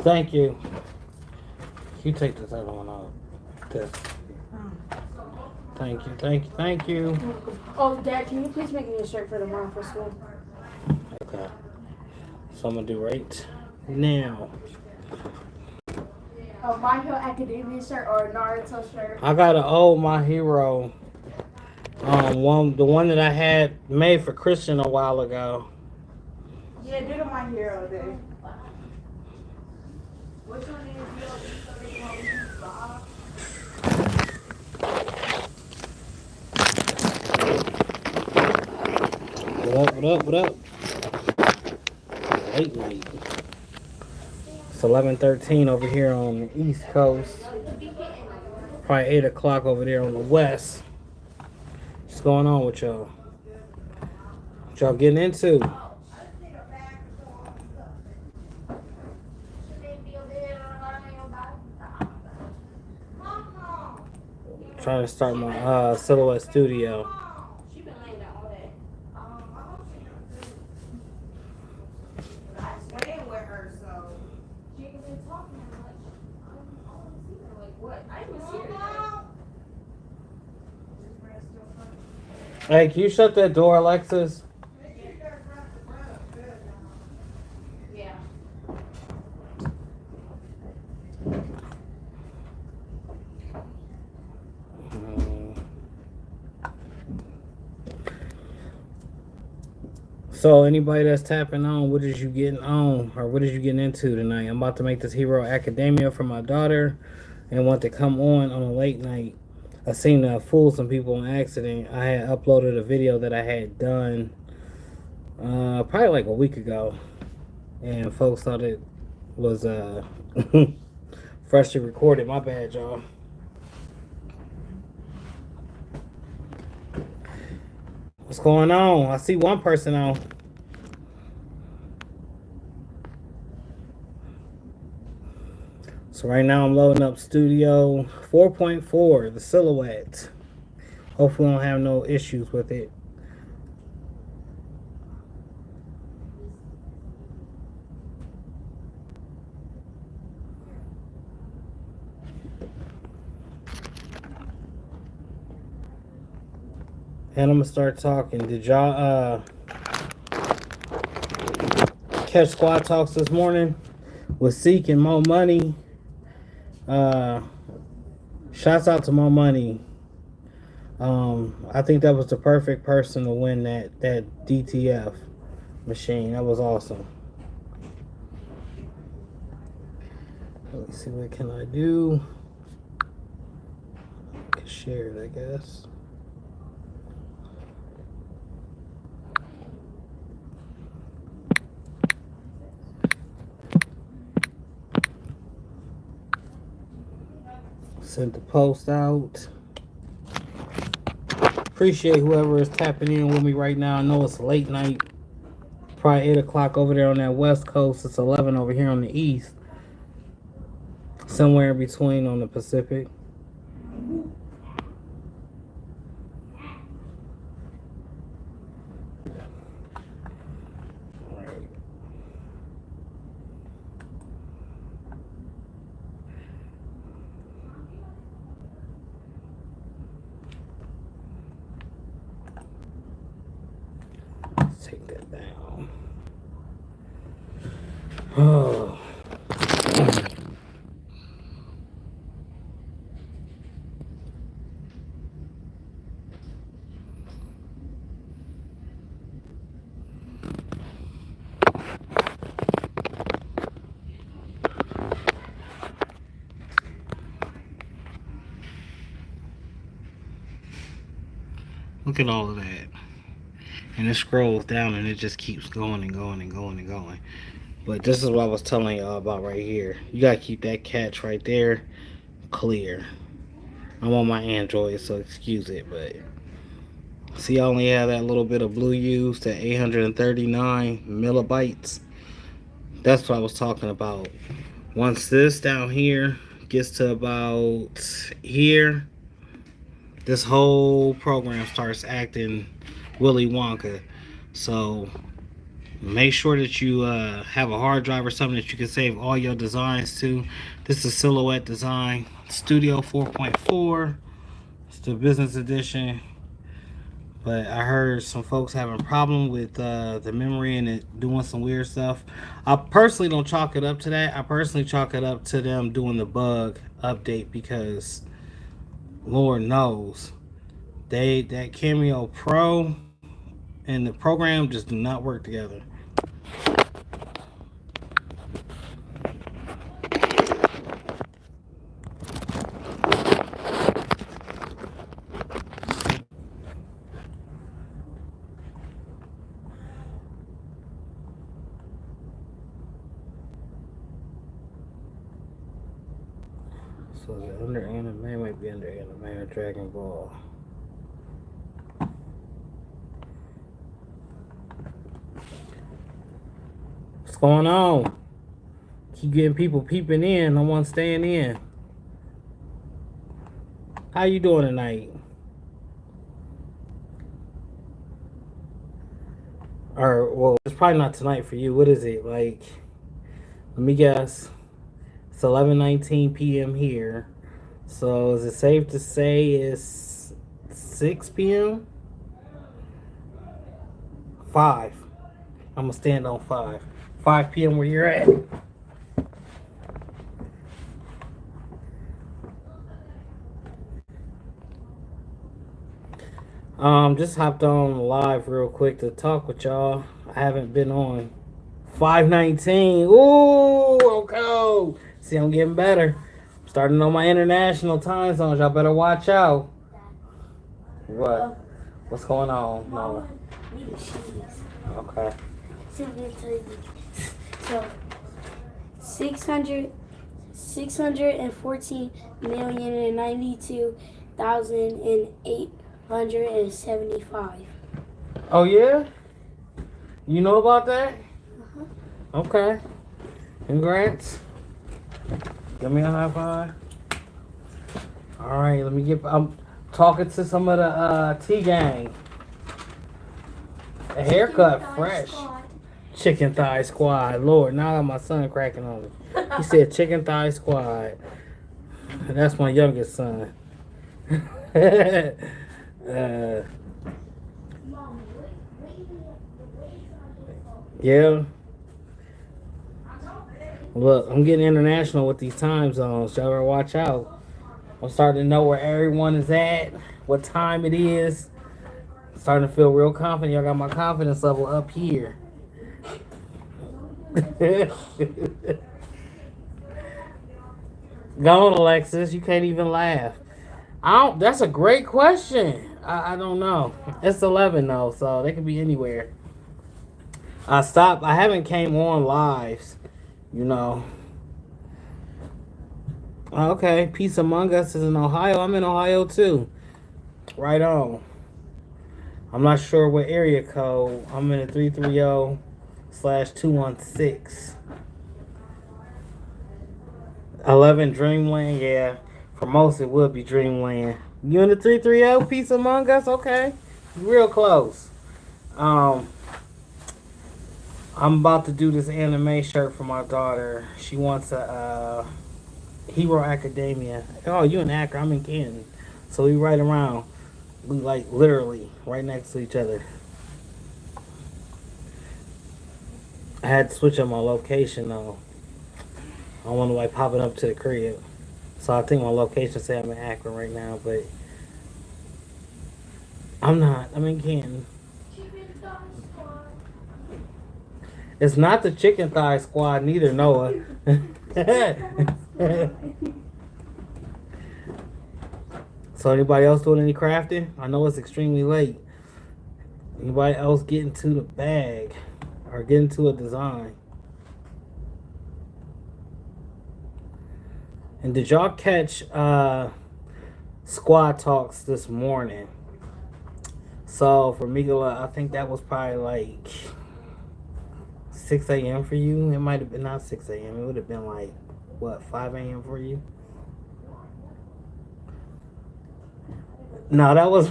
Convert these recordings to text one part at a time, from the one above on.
Thank you. You take this other one out. This. Thank you, thank you, thank you. Oh, Dad, can you please make me a shirt for tomorrow for school? Okay. So I'm gonna do right now. A My Hero Academia shirt or a Naruto shirt? I got an old My Hero. The one that I had made for Christian a while ago. Yeah, do the My Hero day. Which one is What up? Late. It's 11:13 over here on the East Coast. Probably 8 o'clock over there on the West. What's going on with y'all? What y'all getting into? Trying to start my Silhouette studio. Hey, can you shut that door, Alexis? Yeah. So anybody that's tapping on, what is you getting on, or what is you getting into tonight? I'm about to make this Hero Academia for my daughter, and want to come on a late night. I seen fool some people on accident. I had uploaded a video that I had done probably like a week ago, and folks thought it was freshly recorded. My bad, y'all. What's going on? I see one person on. So right now I'm loading up Studio 4.4, the Silhouette. Hopefully I don't have no issues with it. And I'm gonna start talking. Did y'all catch Squad Talks this morning with Seek and Mo Money? Shouts out to Mo Money. I think that was the perfect person to win that DTF machine. That was awesome. Let me see, what can I do? I can share it, I guess. Sent the post out. Appreciate whoever is tapping in with me right now. I know it's late night. Probably 8 o'clock over there on that West Coast. It's 11 over here on the East. Somewhere in between on the Pacific. Take that down. Oh. Look at all of that. And it scrolls down and it just keeps going and going and going and going. But this is what I was telling y'all about right here. You gotta keep that catch right there clear. I'm on my Android, so excuse it, but see, I only have that little bit of blue used at 839 millibytes. That's what I was talking about Once this down here gets to about here, this whole program starts acting Willy Wonka. So make sure that you have a hard drive or something that you can save all your designs to. This is a silhouette design, Studio 4.4. It's the business edition. But I heard some folks having a problem with the memory and it doing some weird stuff. I personally don't chalk it up to that. I personally chalk it up to them doing the bug update because Lord knows that Cameo Pro and the program just do not work together. So is it under anime? It might be under anime or Dragon Ball. What's going on? Keep getting people peeping in. No one staying in. How you doing tonight? Or well, it's probably not tonight for you. What is it like? Let me guess. It's 11:19 p.m. here. So is it safe to say it's 6 p.m.? 5. I'm gonna stand on 5. 5 p.m. where you're at. Just hopped on live real quick to talk with y'all. I haven't been on. 5:19. Ooh, I'm cold. See, I'm getting better. I'm starting to know my international time zones. Y'all better watch out. What? What's going on? No. Okay. So, 614,092,875. Oh yeah? You know about that? Okay. Congrats. Give me a high five. All right, let me get. I'm talking to some of the T gang. A haircut fresh. Chicken thigh squad. Lord, now I got my son cracking on me. He said chicken thigh squad. That's my youngest son. Yeah. Look, I'm getting international with these time zones. Y'all better watch out. I'm starting to know where everyone is at, what time it is. I'm starting to feel real confident. Y'all got my confidence level up here. Go on, Alexis. You can't even laugh. That's a great question. I don't know. It's 11 though, so they could be anywhere. I haven't came on lives, you know. Okay, Peace Among Us is in Ohio. I'm in Ohio too. Right on. I'm not sure what area code. I'm in a 330/216. 11 Dreamland, yeah. For most it would be Dreamland. You in the 330 Peace Among Us? Okay. Real close. I'm about to do this anime shirt for my daughter. She wants a Hero Academia. Oh, you in Akron, I'm in Canton. So we right around. We like literally right next to each other. I had to switch up my location though. I don't want to like popping up to the crib. So I think my location say I'm in Akron right now, but I'm not. I'm in Canton. It's not the chicken thigh squad neither, Noah. So anybody else doing any crafting? I know it's extremely late. Anybody else getting to the bag or getting to a design? And did y'all catch squad talks this morning? So for Migala, I think that was probably like 6 a.m. for you. It might have been not 6 a.m. It would have been like what, 5 a.m. for you? No, that was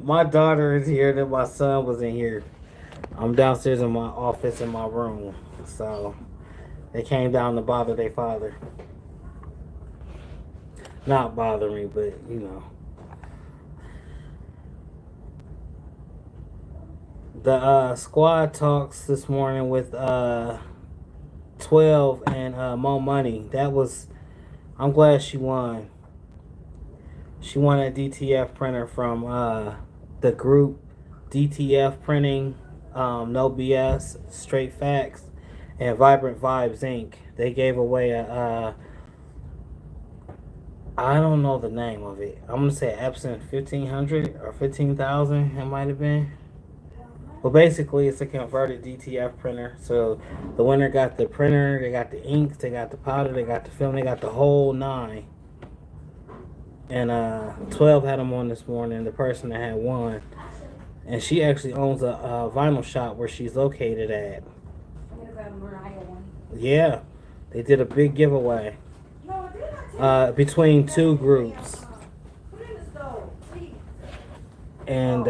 my daughter is here. Then my son was in here. I'm downstairs in my office in my room. So they came down to bother their father. Not bother me, but you know. The squad talks this morning with 12 and Mo Money. I'm glad she won. She won a DTF printer from the group DTF Printing, No BS, Straight Facts, and Vibrant Vibes Inc. They gave away I don't know the name of it. I'm gonna say Epson 1500 or 15,000. It might have been. Well, basically, it's a converted DTF printer. So the winner got the printer, they got the inks, they got the powder, they got the film, they got the whole 9. And 12 had them on this morning, the person that had won. And she actually owns a vinyl shop where she's located at. Yeah, they did a big giveaway between 2 groups. And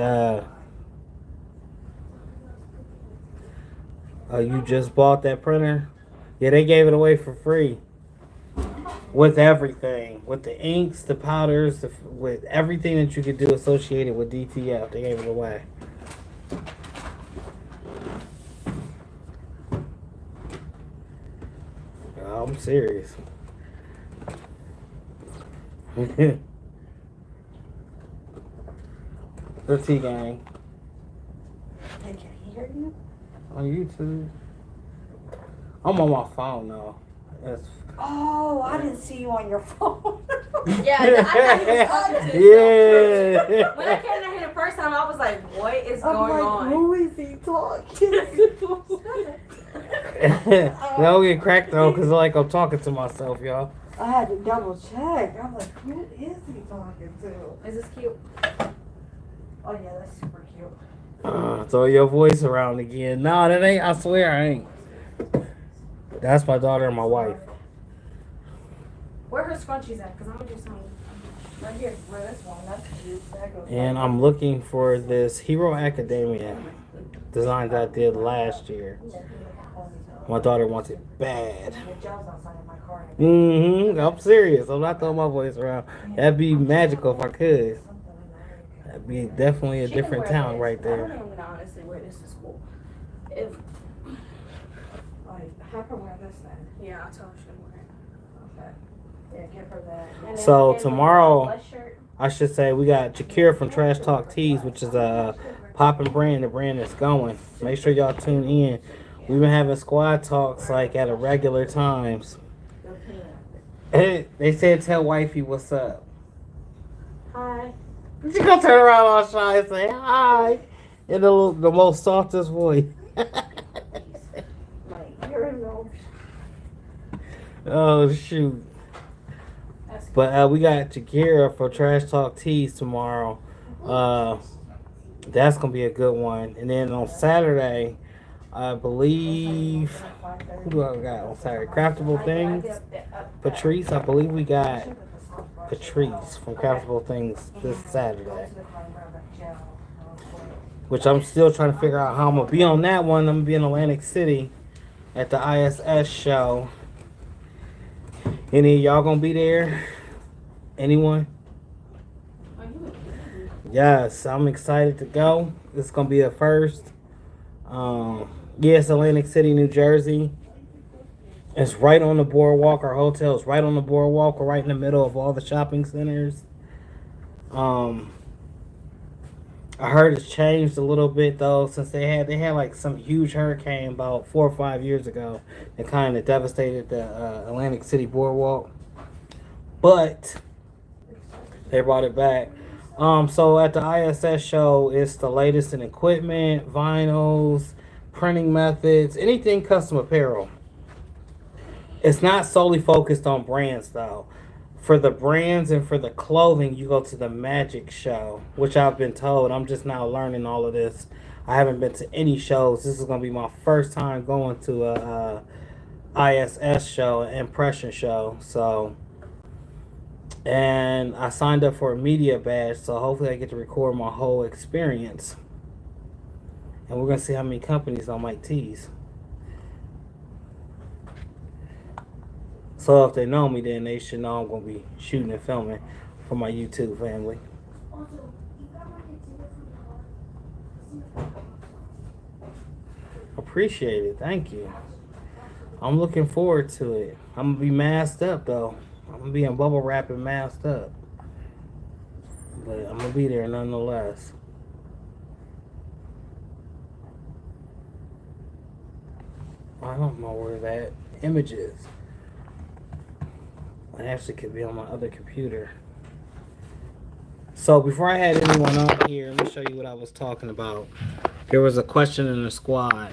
you just bought that printer? Yeah, they gave it away for free. With everything. With the inks, the powders, with everything that you could do associated with DTF. They gave it away. Oh, I'm serious. The T Gang. They can hear you? On YouTube. I'm on my phone now. Oh, I didn't see you on your phone. Yeah, I thought he was talking to Yeah. When I came down here the first time, I was like, what is I'm going like, on? who is he talking to? Don't get cracked though, cause like I'm talking to myself, y'all. I had to double check. I'm like, who is he talking to? Is this cute? Oh yeah, that's super cute. Throw your voice around again. No, that ain't. I swear I ain't. That's my daughter and my wife. Where her scrunchies at? Because I'm going to do some. Right here, where this one, that's cute. That goes And I'm looking for this Hero Academia design that I did last year. My daughter wants it bad. The gel's outside of my car. I'm serious. I'm not throwing my voice around. That'd be magical if I could. That'd be definitely a She can different wear town this. right I there. don't even want to honestly wear this to school. If Have her wear this then. Yeah, I told her she wear it. Okay. Yeah, give her that. And then So give her tomorrow, a shirt. I should say we got Jakir from Trash Talk Tees, which is a poppin' brand, the brand that's going. Make sure y'all tune in. We've been having squad talks like at irregular times. They said tell wifey what's up. Hi. She gonna turn around all shy and say hi in the most softest voice. You're no. Oh shoot. But we got Jakira for Trash Talk Tees tomorrow. That's gonna be a good one. And then on Saturday, I believe, who do I got on Saturday? Craftable Things. Patrice, I believe we got Patrice from Craftable Things this Saturday. Which I'm still trying to figure out how I'm gonna be on that one. I'm gonna be in Atlantic City at the ISS show. Any of y'all gonna be there? Anyone? Yes, I'm excited to go. It's gonna be a first. Yes, Atlantic City, New Jersey. It's right on the boardwalk. Our hotel is right on the boardwalk. We're right in the middle of all the shopping centers. I heard it's changed a little bit though, since they had like some huge hurricane about 4 or 5 years ago that kind of devastated the Atlantic City boardwalk. But they brought it back. So at the ISS show, it's the latest in equipment, vinyls, printing methods, anything custom apparel. It's not solely focused on brands though. For the brands and for the clothing, you go to the Magic Show, which I've been told. I'm just now learning all of this. I haven't been to any shows. This is going to be my first time going to ISS show, an impression show. So, and I signed up for a media badge, so hopefully I get to record my whole experience. And we're gonna see how many companies I might tease. So if they know me, then they should know I'm gonna be shooting and filming for my YouTube family. Appreciate it, thank you. I'm looking forward to it. I'm gonna be masked up though. I'm gonna be in bubble wrap and masked up. But I'm gonna be there nonetheless. I don't know where that image is. It actually could be on my other computer. So before I had anyone on here, let me show you what I was talking about. There was a question in the squad.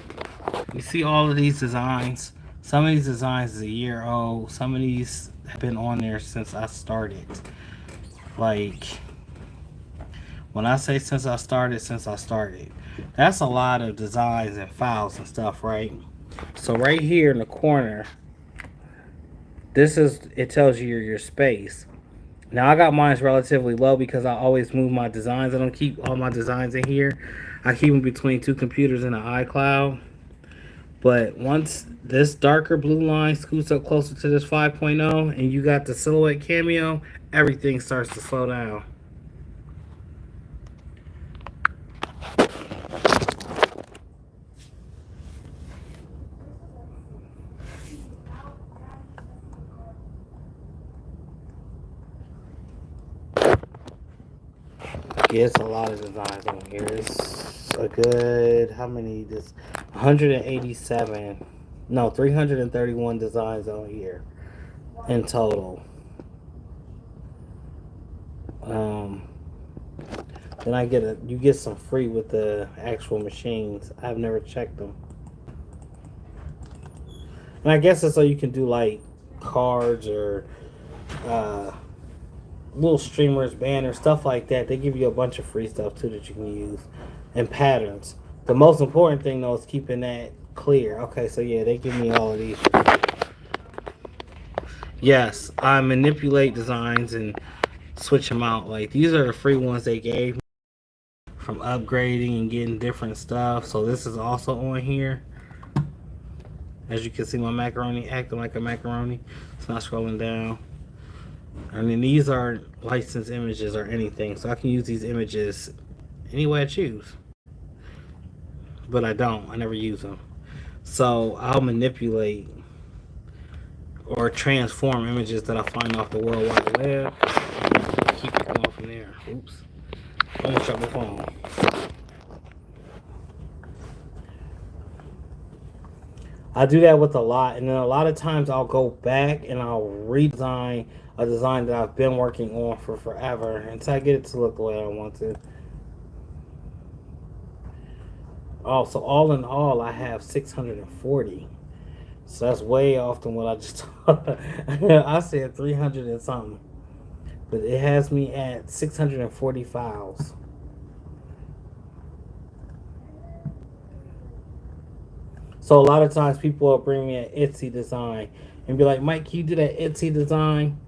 You see all of these designs? Some of these designs is a year old. Some of these have been on there since I started. Like, when I say since I started, that's a lot of designs and files and stuff, right? So right here in the corner, it tells you your space. Now I got mine relatively low because I always move my designs. I don't keep all my designs in here. I keep them between two computers in the iCloud. But once this darker blue line scoots up closer to this 5.0 and you got the silhouette cameo, everything starts to slow down. Yeah, it's a lot of designs on here. It's a good, how many? This 187, no, 331 designs on here in total. Then you get some free with the actual machines. I've never checked them. And I guess it's so you can do like cards or little streamers, banners, stuff like that. They give you a bunch of free stuff too that you can use, and patterns. The most important thing though is keeping that clear. Okay, so yeah, they give me all of these. Yes, I manipulate designs and switch them out. Like, these are the free ones they gave me from upgrading and getting different stuff. So this is also on here. As you can see, my macaroni acting like a macaroni. It's not scrolling down. And then these aren't licensed images or anything, so I can use these images any way I choose. But I don't. I never use them. So I'll manipulate or transform images that I find off the World Wide Web. And keep it going from there. Oops. Almost dropped my phone. I do that with a lot, and then a lot of times I'll go back and I'll redesign a design that I've been working on for forever until I get it to look the way I want to. Oh, so all in all, I have 640. So that's way off than what I just I said 300 and something. But it has me at 640 files. So a lot of times people will bring me an Etsy design and be like, Mike, can you do that Etsy design?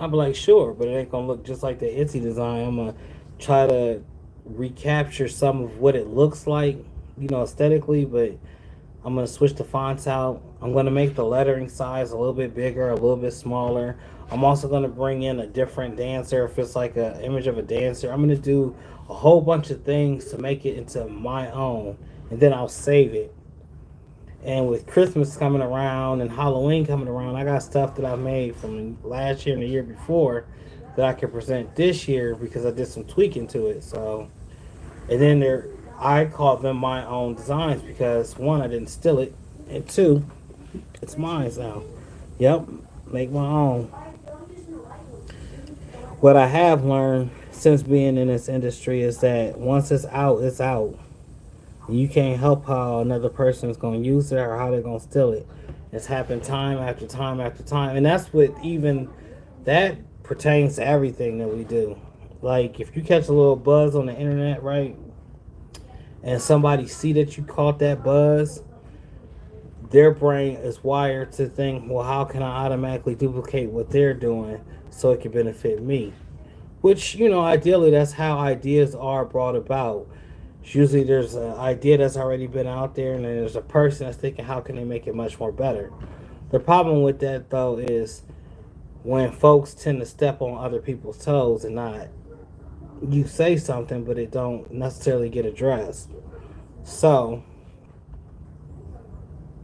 I'll be like, sure, but it ain't gonna look just like the Etsy design. I'm gonna try to recapture some of what it looks like, aesthetically, but I'm gonna switch the fonts out. I'm gonna make the lettering size a little bit bigger, a little bit smaller. I'm also gonna bring in a different dancer if it's like an image of a dancer. I'm gonna do a whole bunch of things to make it into my own, and then I'll save it. And with Christmas coming around and Halloween coming around, I got stuff that I made from last year and the year before that I can present this year because I did some tweaking to it. So, and then I call them my own designs because one, I didn't steal it, and two, it's mine now. Yep, make my own. What I have learned since being in this industry is that once it's out, it's out. You can't help how another person is going to use it or how they're going to steal it. It's happened time after time after time. And that's what that pertains to everything that we do. Like, if you catch a little buzz on the internet, right, and somebody see that you caught that buzz, their brain is wired to think, well, how can I automatically duplicate what they're doing so it can benefit me? Which, ideally, that's how ideas are brought about. Usually there's an idea that's already been out there, and then there's a person that's thinking, how can they make it much more better? The problem with that, though, is when folks tend to step on other people's toes and not, you say something, but it don't necessarily get addressed. So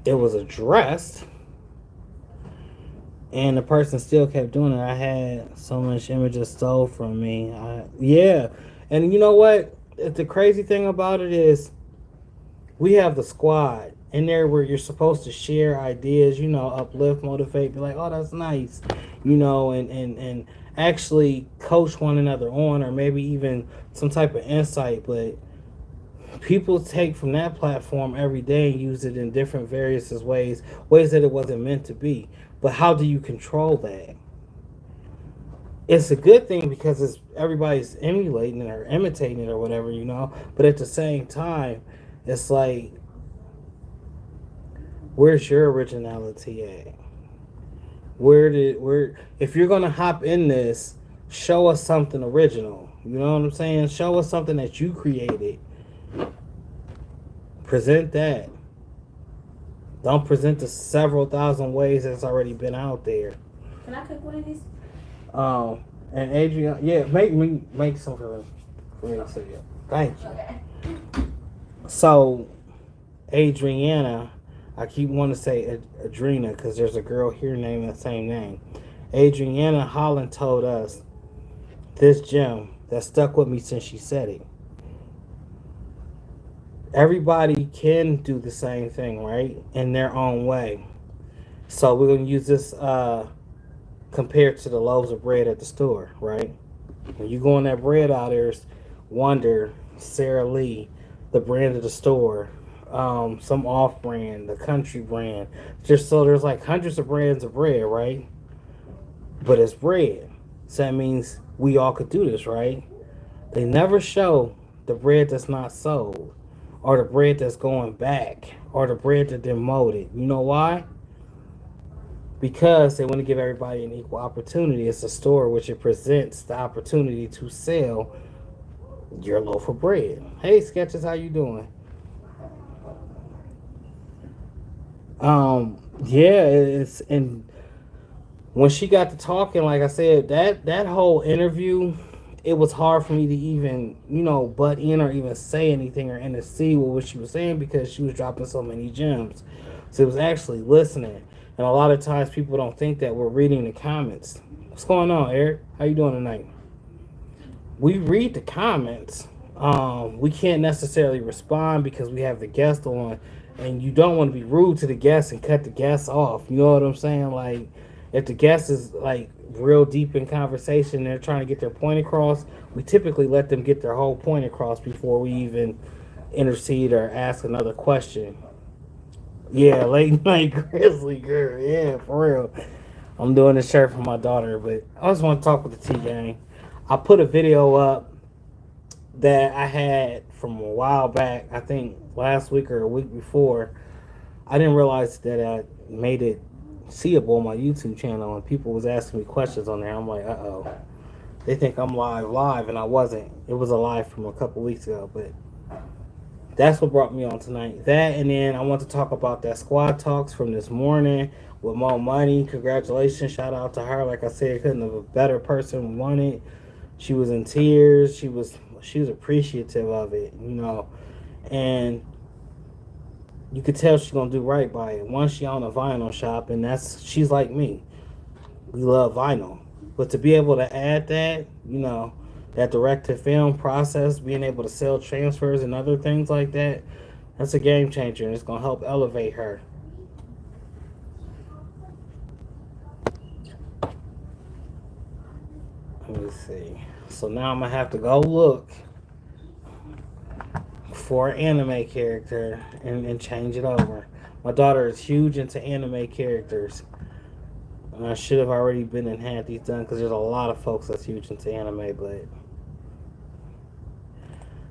it was addressed, and the person still kept doing it. I had so much images stole from me. Yeah, and you know what? The crazy thing about it is, we have the squad in there where you're supposed to share ideas, uplift, motivate, be like, oh, that's nice, and actually coach one another on, or maybe even some type of insight. But people take from that platform every day and use it in different various ways that it wasn't meant to be. But how do you control that? It's a good thing because it's everybody's emulating it or imitating it or whatever, But at the same time, it's like, where's your originality at? Where if you're gonna hop in this, show us something original. You know what I'm saying? Show us something that you created. Present that. Don't present the several thousand ways that's already been out there. Can I cook one of these? And Adrian, yeah, make some for me to see it. Thank you. Okay. So, Adriana, I keep wanting to say Adrena because there's a girl here named the same name. Adriana Holland told us this gem that stuck with me since she said it. Everybody can do the same thing, right? In their own way. So we're going to use this compared to the loaves of bread at the store, right? When you go in that bread aisle, there's Wonder, Sara Lee, the brand of the store, some off brand, the country brand. Just so there's like hundreds of brands of bread, right? But it's bread. So that means we all could do this, right? They never show the bread that's not sold, or the bread that's going back, or the bread that they're molded. You know why? Because they want to give everybody an equal opportunity. It's a store which it presents the opportunity to sell your loaf of bread. Hey, Sketches, how you doing? Yeah, it's and when she got to talking, like I said, that whole interview, it was hard for me to even, butt in or even say anything or intercede with what she was saying because she was dropping so many gems. So it was actually listening. And a lot of times people don't think that we're reading the comments. What's going on, Eric? How you doing tonight? We read the comments. We can't necessarily respond because we have the guest on, and you don't want to be rude to the guest and cut the guest off. You know what I'm saying? Like, if the guest is like real deep in conversation, they're trying to get their point across, we typically let them get their whole point across before we even intercede or ask another question. Yeah, late night grizzly girl. Yeah, for real. I'm doing this shirt for my daughter, but I just want to talk with the T gang. I put a video up that I had from a while back, I think last week or a week before. I didn't realize that I made it seeable on my YouTube channel, and people was asking me questions on there. I'm like, uh-oh. They think I'm live, and I wasn't. It was a live from a couple weeks ago, but that's what brought me on tonight. That, and then I want to talk about that squad talks from this morning with Mo Money. Congratulations. Shout out to her. Like I said, couldn't have a better person won it. She was in tears. She was appreciative of it, And you could tell she's going to do right by it. Once she own a vinyl shop, and she's like me. We love vinyl. But to be able to add that, that direct-to-film process, being able to sell transfers and other things like that, that's a game changer, and it's going to help elevate her. Let me see. So now I'm going to have to go look for an anime character and change it over. My daughter is huge into anime characters. And I should have already been and had these done because there's a lot of folks that's huge into anime, but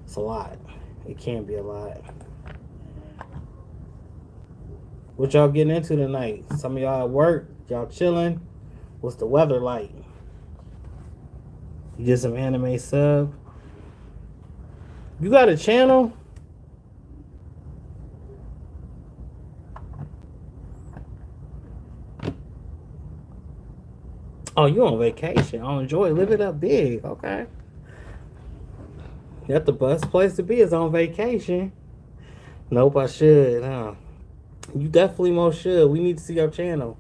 it's a lot. It can be a lot. What y'all getting into tonight? Some of y'all at work, y'all chilling. What's the weather like? You did some anime sub. You got a channel? Oh, you on vacation. Oh, enjoy. Live it up big. Okay. That's the best place to be is on vacation. Nope, I should, huh? You definitely most should. We need to see your channel.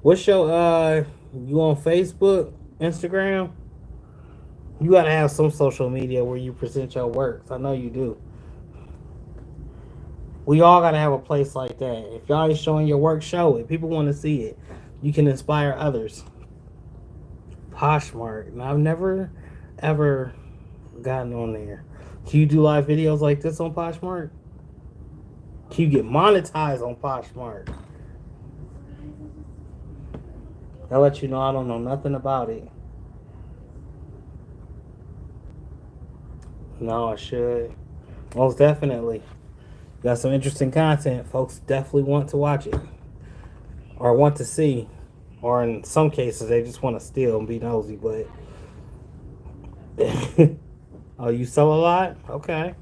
What's your you on Facebook, Instagram? You gotta have some social media where you present your works. I know you do. We all gotta have a place like that. If y'all ain't showing your work, show it. People want to see it. You can inspire others. Poshmark. Now I've never ever gotten on there. Can you do live videos like this on Poshmark? Can you get monetized on Poshmark? I'll let you know I don't know nothing about it. No, I should. Most definitely. Got some interesting content. Folks definitely want to watch it. Or want to see. Or in some cases they just want to steal and be nosy, but oh, you sell a lot? Okay.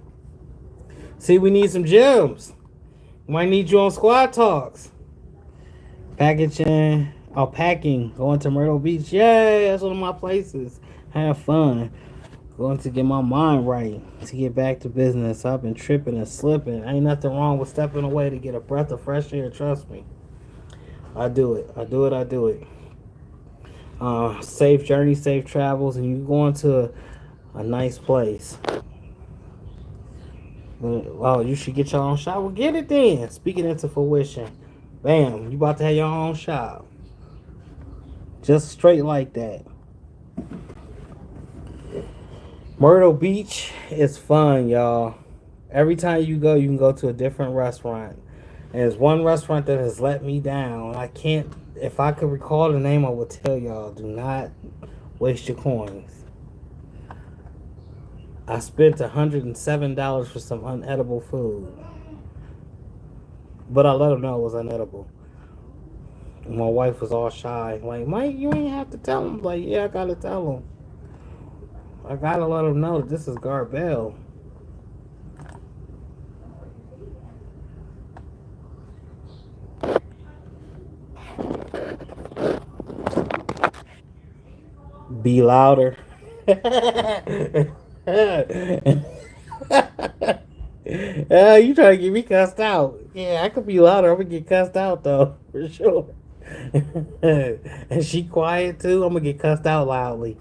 See, we need some gems. Might need you on Squad Talks. Packaging. Oh, packing. Going to Myrtle Beach. Yay, that's one of my places. Have fun. Going to get my mind right. To get back to business. I've been tripping and slipping. Ain't nothing wrong with stepping away to get a breath of fresh air. Trust me. I do it. I do it. I do it. Safe journey, safe travels, and you going to a nice place. Well, you should get your own shop. Well, get it then. Speaking into fruition. Bam, you about to have your own shop. Just straight like that. Myrtle Beach is fun, y'all. Every time you go, you can go to a different restaurant. And there's one restaurant that has let me down. I can't, if I could recall the name, I would tell y'all, do not waste your coins. I spent $107 for some unedible food. But I let them know it was unedible. My wife was all shy. Like, Mike, you ain't have to tell him. Like, yeah, I gotta tell him. I gotta let him know that this is Garbell. Be louder. You trying to get me cussed out. Yeah, I could be louder. I'm gonna get cussed out though, for sure. And she quiet too, I'm gonna get cussed out loudly.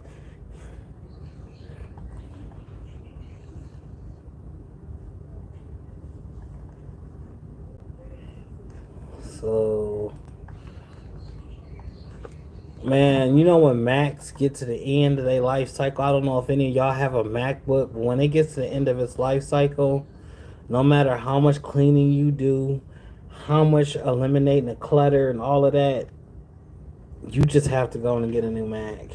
So, man, you know when Macs get to the end of their life cycle, I don't know if any of y'all have a MacBook, but when it gets to the end of its life cycle, no matter how much cleaning you do, how much eliminating the clutter and all of that, you just have to go and get a new Mac.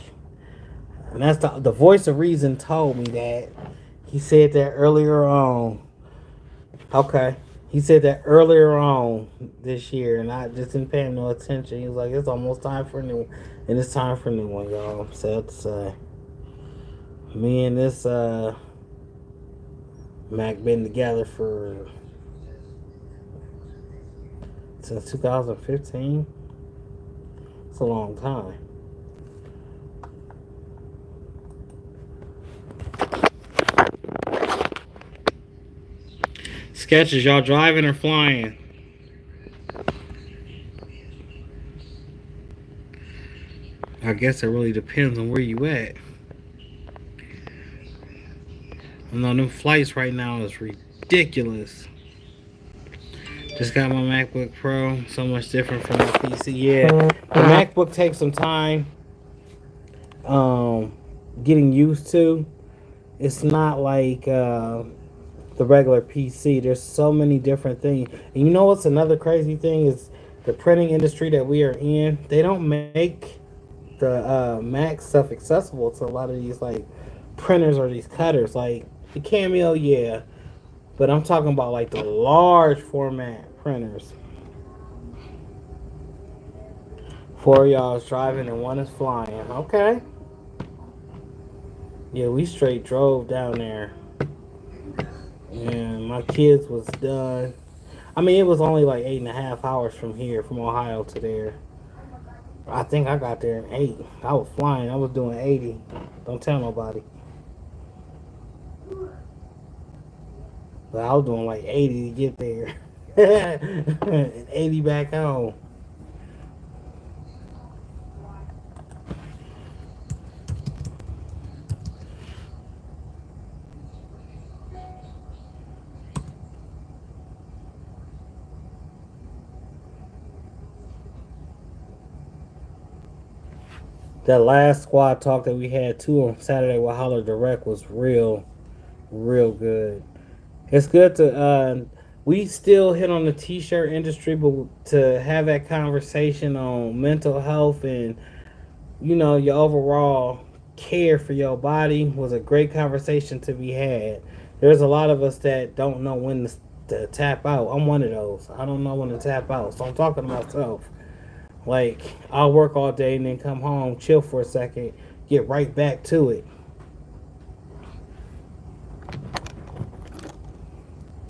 And that's the voice of reason told me that. He said that earlier on. Okay. He said that earlier on this year, and I just didn't pay him no attention. He was like, it's almost time for a new one. And it's time for a new one, y'all. I'm sad to say. Me and this Mac been together for since 2015. It's a long time. Sketches, y'all driving or flying? I guess it really depends on where you at. I know them flights right now is ridiculous. Just got my MacBook Pro. So much different from my PC. Yeah, the MacBook takes some time getting used to. It's not like the regular PC. There's so many different things. And you know what's another crazy thing is the printing industry that we are in. They don't make the Mac stuff accessible to a lot of these like printers or these cutters. Like the Cameo, yeah, but I'm talking about like the large format printers. Four of y'all is driving and one is flying. Okay. Yeah, we straight drove down there. And my kids was done. I mean, it was only like 8.5 hours from here, from Ohio to there. I think I got there in 8. I was flying. I was doing 80. Don't tell nobody. But I was doing like 80 to get there. And 80 back home. That last squad talk that we had too on Saturday with Holler Direct was real good. It's good to we still hit on the t-shirt industry, but to have that conversation on mental health and your overall care for your body was a great conversation to be had. There's a lot of us that don't know when to tap out. I'm one of those. I don't know when to tap out, so I'm talking to myself. Like, I'll work all day and then come home, chill for a second, get right back to it.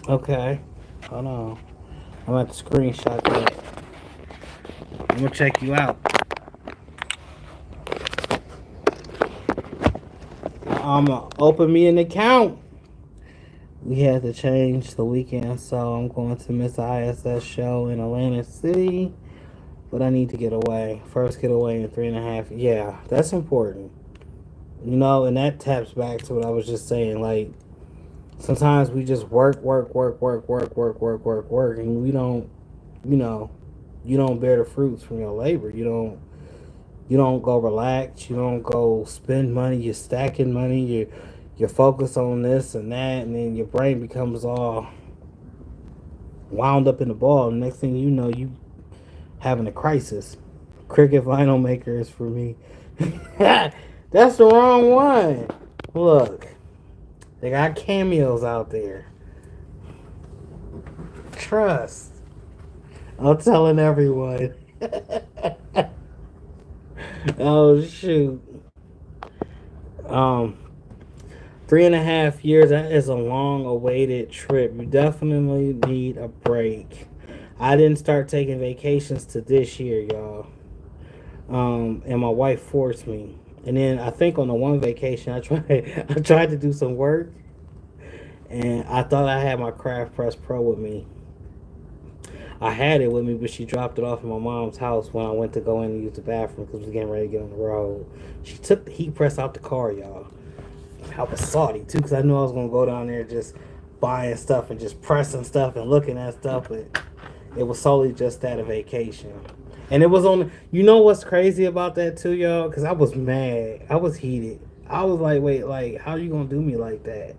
Okay, hold on. I'm at the screenshot that. I'm gonna check you out. I'm gonna open me an account. We had to change the weekend, so I'm going to miss the ISS show in Atlantic City. But I need to get away. First get away in 3.5. Yeah, that's important. And that taps back to what I was just saying. Like, sometimes we just work, and we don't, you don't bear the fruits from your labor. You don't go relax. You don't go spend money. You're stacking money. You're focused on this and that, and then your brain becomes all wound up in the ball. And next thing you know, you having a crisis. Cricket vinyl makers for me. That's the wrong one. Look, they got cameos out there. Trust. I'm telling everyone. Oh shoot. Um 3.5 years, that is a long awaited trip. You definitely need a break. I didn't start taking vacations to this year, y'all. And my wife forced me. And then I think on the one vacation I tried to do some work, and I thought I had my Craft Press Pro with me. I had it with me, but she dropped it off at my mom's house when I went to go in and use the bathroom because we was getting ready to get on the road. She took the heat press out the car, y'all. I was salty too because I knew I was gonna go down there just buying stuff and just pressing stuff and looking at stuff, but it was solely just that, a vacation. And it was on. You know what's crazy about that too, y'all? Because I was mad. I was heated. I was like, wait, like, how you gonna do me like that?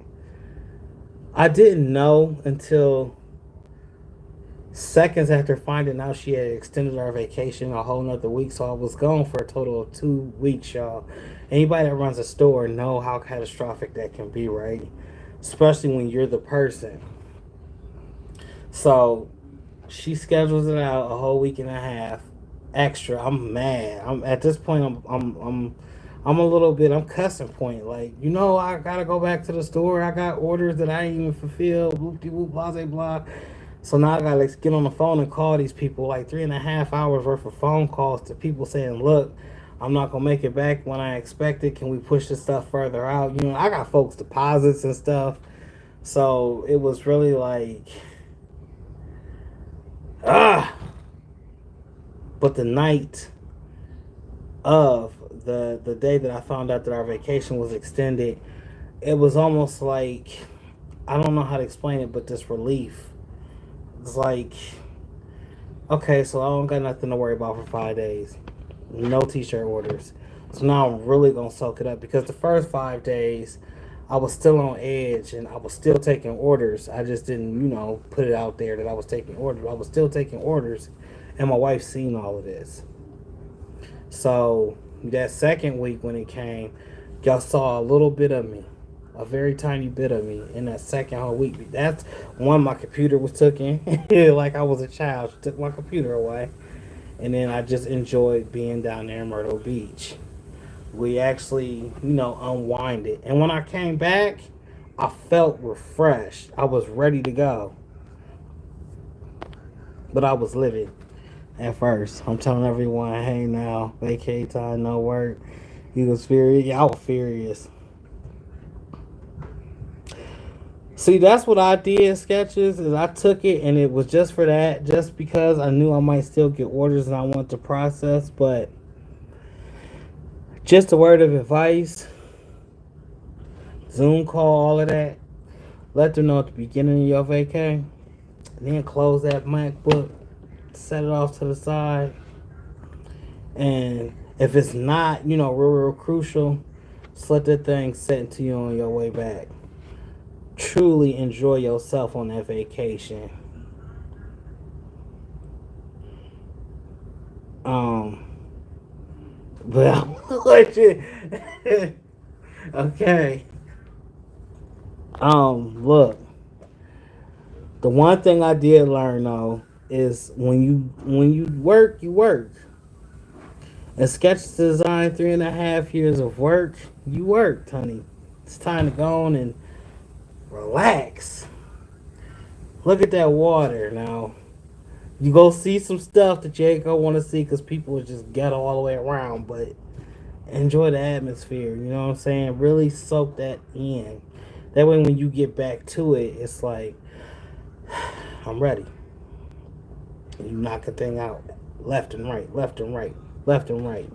I didn't know until seconds after finding out she had extended our vacation a whole nother week. So I was gone for a total of 2 weeks, y'all. Anybody that runs a store know how catastrophic that can be, right? Especially when you're the person. So she schedules it out a whole week and a half extra. I'm mad. I'm at this point. I'm a little bit. I'm cussing point. Like, I gotta go back to the store. I got orders that I ain't even fulfilled. Whoop de whoop, blah blah blah. So now I gotta get on the phone and call these people, like 3.5 hours worth of phone calls to people saying, "Look, I'm not gonna make it back when I expected. Can we push this stuff further out?" I got folks' deposits and stuff. So it was really like, ah. But the night of the day that I found out that our vacation was extended, it was almost like, I don't know how to explain it, but this relief. It's like, okay, so I don't got nothing to worry about for 5 days. No t-shirt orders. So now I'm really gonna soak it up, because the first 5 days I was still on edge and I was still taking orders. I just didn't, put it out there that I was taking orders. I was still taking orders, and my wife seen all of this. So that second week when it came, y'all saw a little bit of me, a very tiny bit of me in that second whole week. That's one, my computer was taken like I was a child. She took my computer away. And then I just enjoyed being down there in Myrtle Beach. We actually, unwinded. And when I came back, I felt refreshed. I was ready to go. But I was livid at first. I'm telling everyone, hey now, vacay time, no work. He was furious. Yeah, I was furious. See, that's what I did, Sketches, is I took it and it was just for that, just because I knew I might still get orders and I want to process, but just a word of advice, Zoom call, all of that, let them know at the beginning of your vacay, and then close that MacBook, set it off to the side, and if it's not, real crucial, just let that thing set into you on your way back. Truly enjoy yourself on that vacation. But okay. Look. The one thing I did learn though is when you work, you work. And sketch design, 3.5 years of work, you worked, honey. It's time to go on and relax. Look at that water now. You go see some stuff that you ain't gonna want to see because people just get all the way around, but enjoy the atmosphere. You know what I'm saying? Really soak that in. That way, when you get back to it, it's like, I'm ready. And you knock a thing out left and right, left and right, left and right.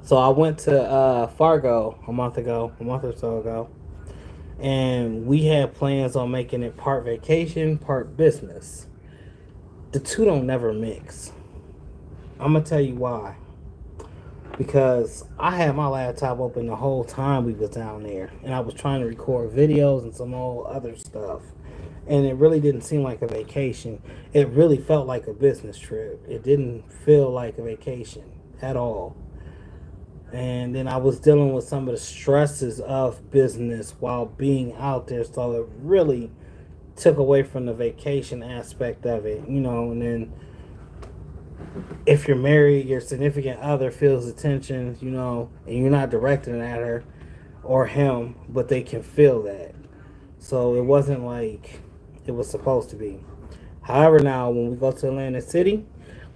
So I went to Fargo a month or so ago, and we had plans on making it part vacation, part business. The two don't never mix. I'm gonna tell you why. Because I had my laptop open the whole time we was down there, and I was trying to record videos and some old other stuff, and it really didn't seem like a vacation. It really felt like a business trip. It didn't feel like a vacation at all. And then I was dealing with some of the stresses of business while being out there, so it really took away from the vacation aspect of it, and then if you're married, your significant other feels the tension, and you're not directing at her or him, but they can feel that. So it wasn't like it was supposed to be. However, now when we go to Atlantic City,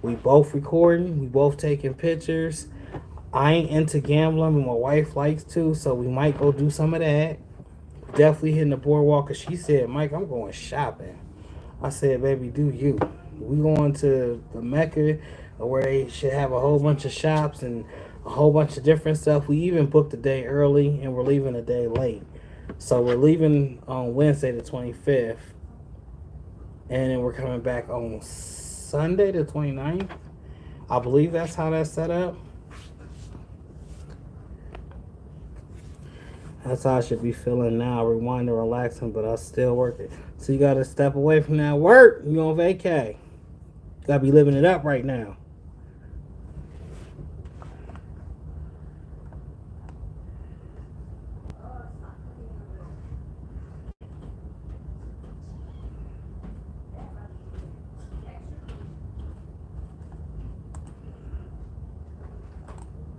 we both recording, we both taking pictures. I ain't into gambling, but my wife likes to, so we might go do some of that. Definitely hitting the boardwalk, because she said, Mike, I'm going shopping. I said, baby, do you. We going to the Mecca, where they should have a whole bunch of shops and a whole bunch of different stuff. We even booked a day early, and we're leaving a day late. So we're leaving on Wednesday the 25th, and then we're coming back on Sunday the 29th. I believe that's how that's set up. That's how I should be feeling now, rewinding, relaxing, but I still working. So you got to step away from that work. You on vacay. You got to be living it up right now.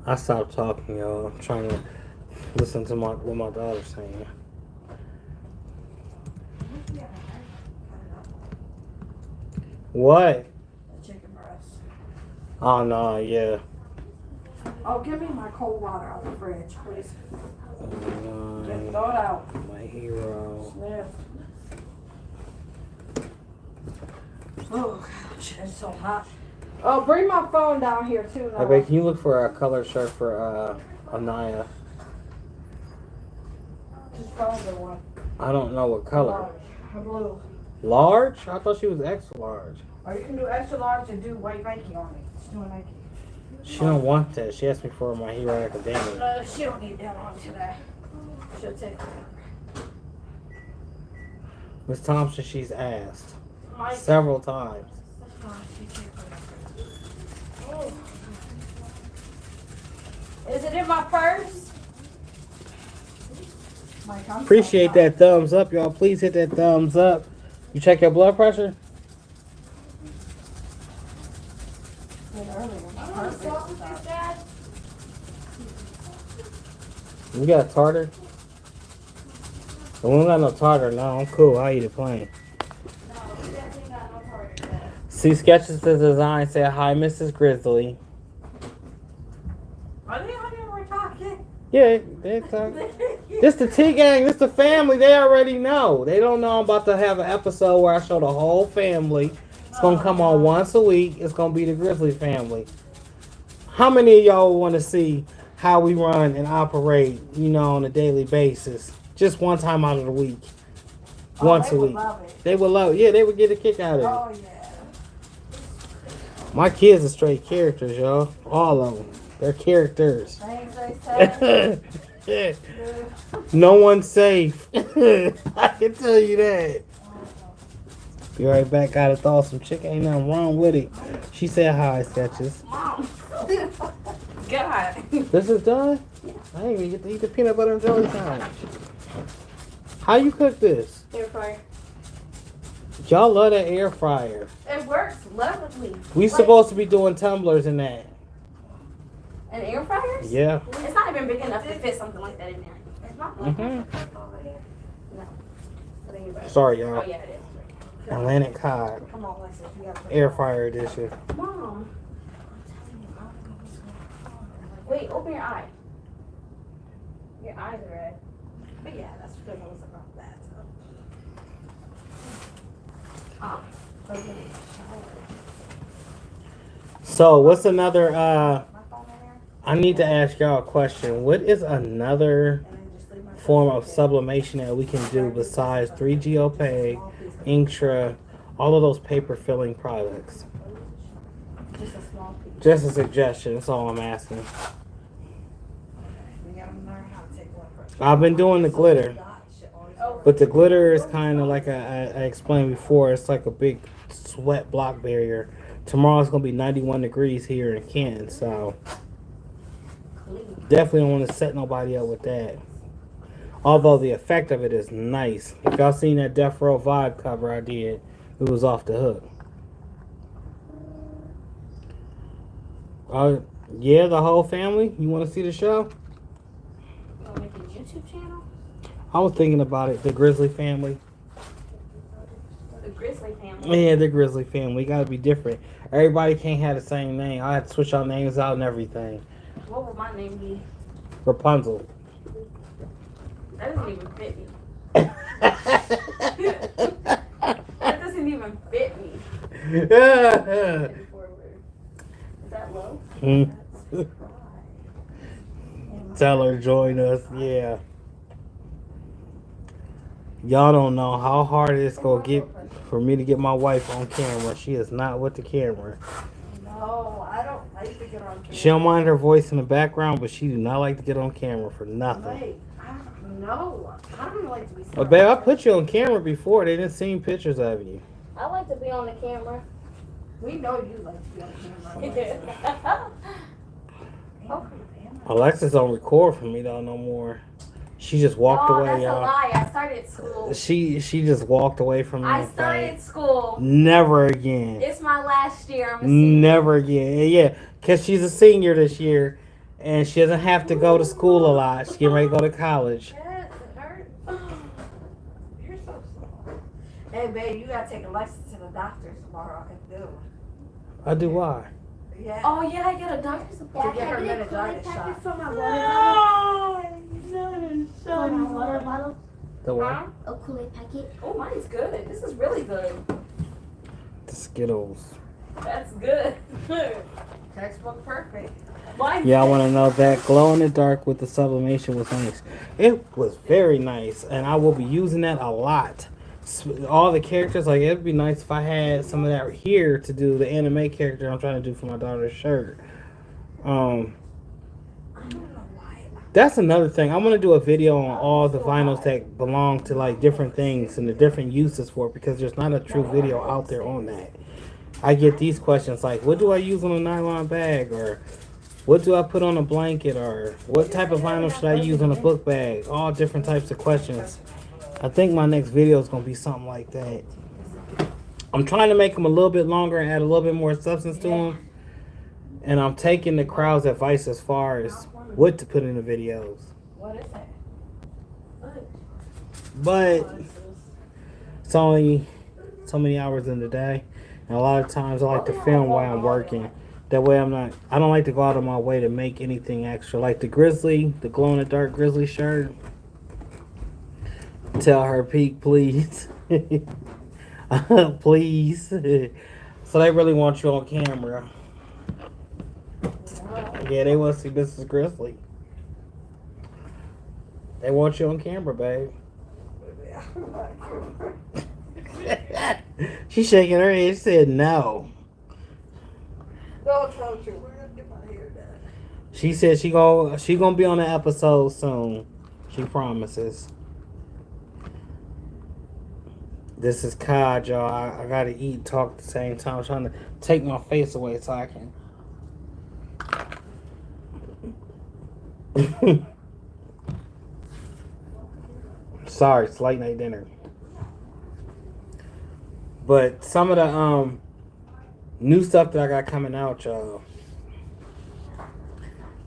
I stopped talking, y'all. I'm trying to listen to what my daughter's saying. What? Chicken breast. Oh, no, yeah. Oh, give me my cold water out the fridge, please. Just throw it out. My hero. Yeah. Oh, gosh, it's so hot. Oh, bring my phone down here, too. Hey, babe, can you look for a color shirt for Anaya? Just find her one. I don't know what color. Large. Blue. Large? I thought she was extra large. Or you can do extra large and do white Nike on it. Just do a Nike. She don't want that. She asked me for My Hero Academia. She don't need that on today. She'll take it. Miss Thompson, she's asked Mike. several times. That's fine. She take it. Is it in my purse? Mike, I'm Appreciate that thumbs up, y'all. Please hit that thumbs up. You check your blood pressure? said earlier. Dad? You got tartar? I don't got no tartar. No, I'm cool. I eat it plain. No, we definitely got no tartar, Dad. See, Sketches the Design said, hi, Mrs. Grizzly. Are they talking? Yeah, they're talking. This the T-Gang. This the family. They already know. They don't know I'm about to have an episode where I show the whole family. It's going to come on once a week. It's going to be the Grizzly family. How many of y'all want to see how we run and operate, on a daily basis? Just one time out of the week. Once a week. Love it. They would love it. Yeah, they would get a kick out of it. Oh, yeah. My kids are straight characters, y'all. All of them. They're characters. Things they say. No one's safe. I can tell you that. Be right back. Gotta thaw some chicken. Ain't nothing wrong with it. She said hi, Sketches. Mom. God. This is done? I ain't even get to eat the peanut butter and jelly sandwich. How you cook this? Air fryer. Y'all love that air fryer. It works lovely. We supposed to be doing tumblers in that. And air fryers? Yeah. It's not even big enough to fit something like that in there. It's not like Mhm. No. It ain't right. Sorry, Oh, y'all. yeah, it is. Atlantic cod. Come on, Lexus. You gotta put Air fryer edition. Mom. Wait, open your eye. Your eyes are red. But yeah, that's because I was about that. So. Oh. So, what's another, My phone in there? I need to ask y'all a question. What is another And then just leave my form of sublimation that we can do besides 3GOPEG, Inkstra, all of those paper filling products? Just a small piece. Just a suggestion. That's all I'm asking. We gotta learn how to take blood pressure. I've been doing the glitter, Oh. but the glitter is kind of like I explained before. It's like a big sweat block barrier. Tomorrow it's gonna be 91 degrees here in Canton, so definitely don't want to set nobody up with that. Although the effect of it is nice. If y'all seen that Death Row Vibe cover I did, it was off the hook. Yeah, the whole family. You want to see the show? You want to make a YouTube channel? I was thinking about it. The Grizzly family. The Grizzly family. Yeah, the Grizzly family. We gotta be different. Everybody can't have the same name. I had to switch our names out and everything. What would my name be? Rapunzel. That doesn't even fit me. That doesn't even fit me. Is that low? Tell her join us. Yeah. Y'all don't know how hard it's gonna get for me to get my wife on camera. She is not with the camera. No, I don't like to get on camera. She don't mind her voice in the background, but she do not like to get on camera for nothing. Wait, no, I don't even like to be seen. But babe, I put you on camera before. They didn't see pictures of you. I like to be on the camera. We know you like to be on camera. Oh. Alexis don't record for me though no more. She just walked No, away, that's y'all. a lie. I started school. She just walked away from me. I started school. Never again. It's my last year. I'm a senior. Never again. Yeah, because she's a senior this year, and she doesn't have to go to school a lot. She's getting ready to go to college. Yes, it hurt. You're so slow. Hey, babe, you gotta take Alexis to the doctor tomorrow. I do. I do why? Yeah. Oh, yeah, I get a doctor's appointment. get her meningitis shot. For my water bottle. The what? Huh? A Kool-Aid packet. Oh, mine's good. This is really good. The Skittles. That's good. Textbook perfect. Mine's Yeah, I want to know that glow in the dark with the sublimation was nice. It was very nice, and I will be using that a lot. All the characters, like it'd be nice if I had some of that here to do the anime character I'm trying to do for my daughter's shirt. That's another thing. I'm gonna do a video on all the vinyls that belong to like different things and the different uses for it because there's not a true video out there on that. I get these questions like, what do I use on a nylon bag, or what do I put on a blanket, or what type of vinyl should I use on a book bag? All different types of questions. I think my next video is gonna be something like that. I'm trying to make them a little bit longer and add a little bit more substance to them And I'm taking the crowd's advice as far as what to put in the videos. What is that? But it's only so many hours in the day. And a lot of times I like to film while I'm working. That way I don't like to go out of my way to make anything extra. Like the glow in the dark grizzly shirt. Tell her peek, please. Please. So they really want you on camera. Yeah, they want to see Mrs. Grizzly. They want you on camera, babe. She's shaking her head. She said no. Don't tell you. We're gonna get my hair done. She said she gonna be on the episode soon. She promises. This is COD, y'all. I gotta eat and talk at the same time. I'm trying to take my face away so I can. Sorry, it's late night dinner. But some of the new stuff that I got coming out, y'all.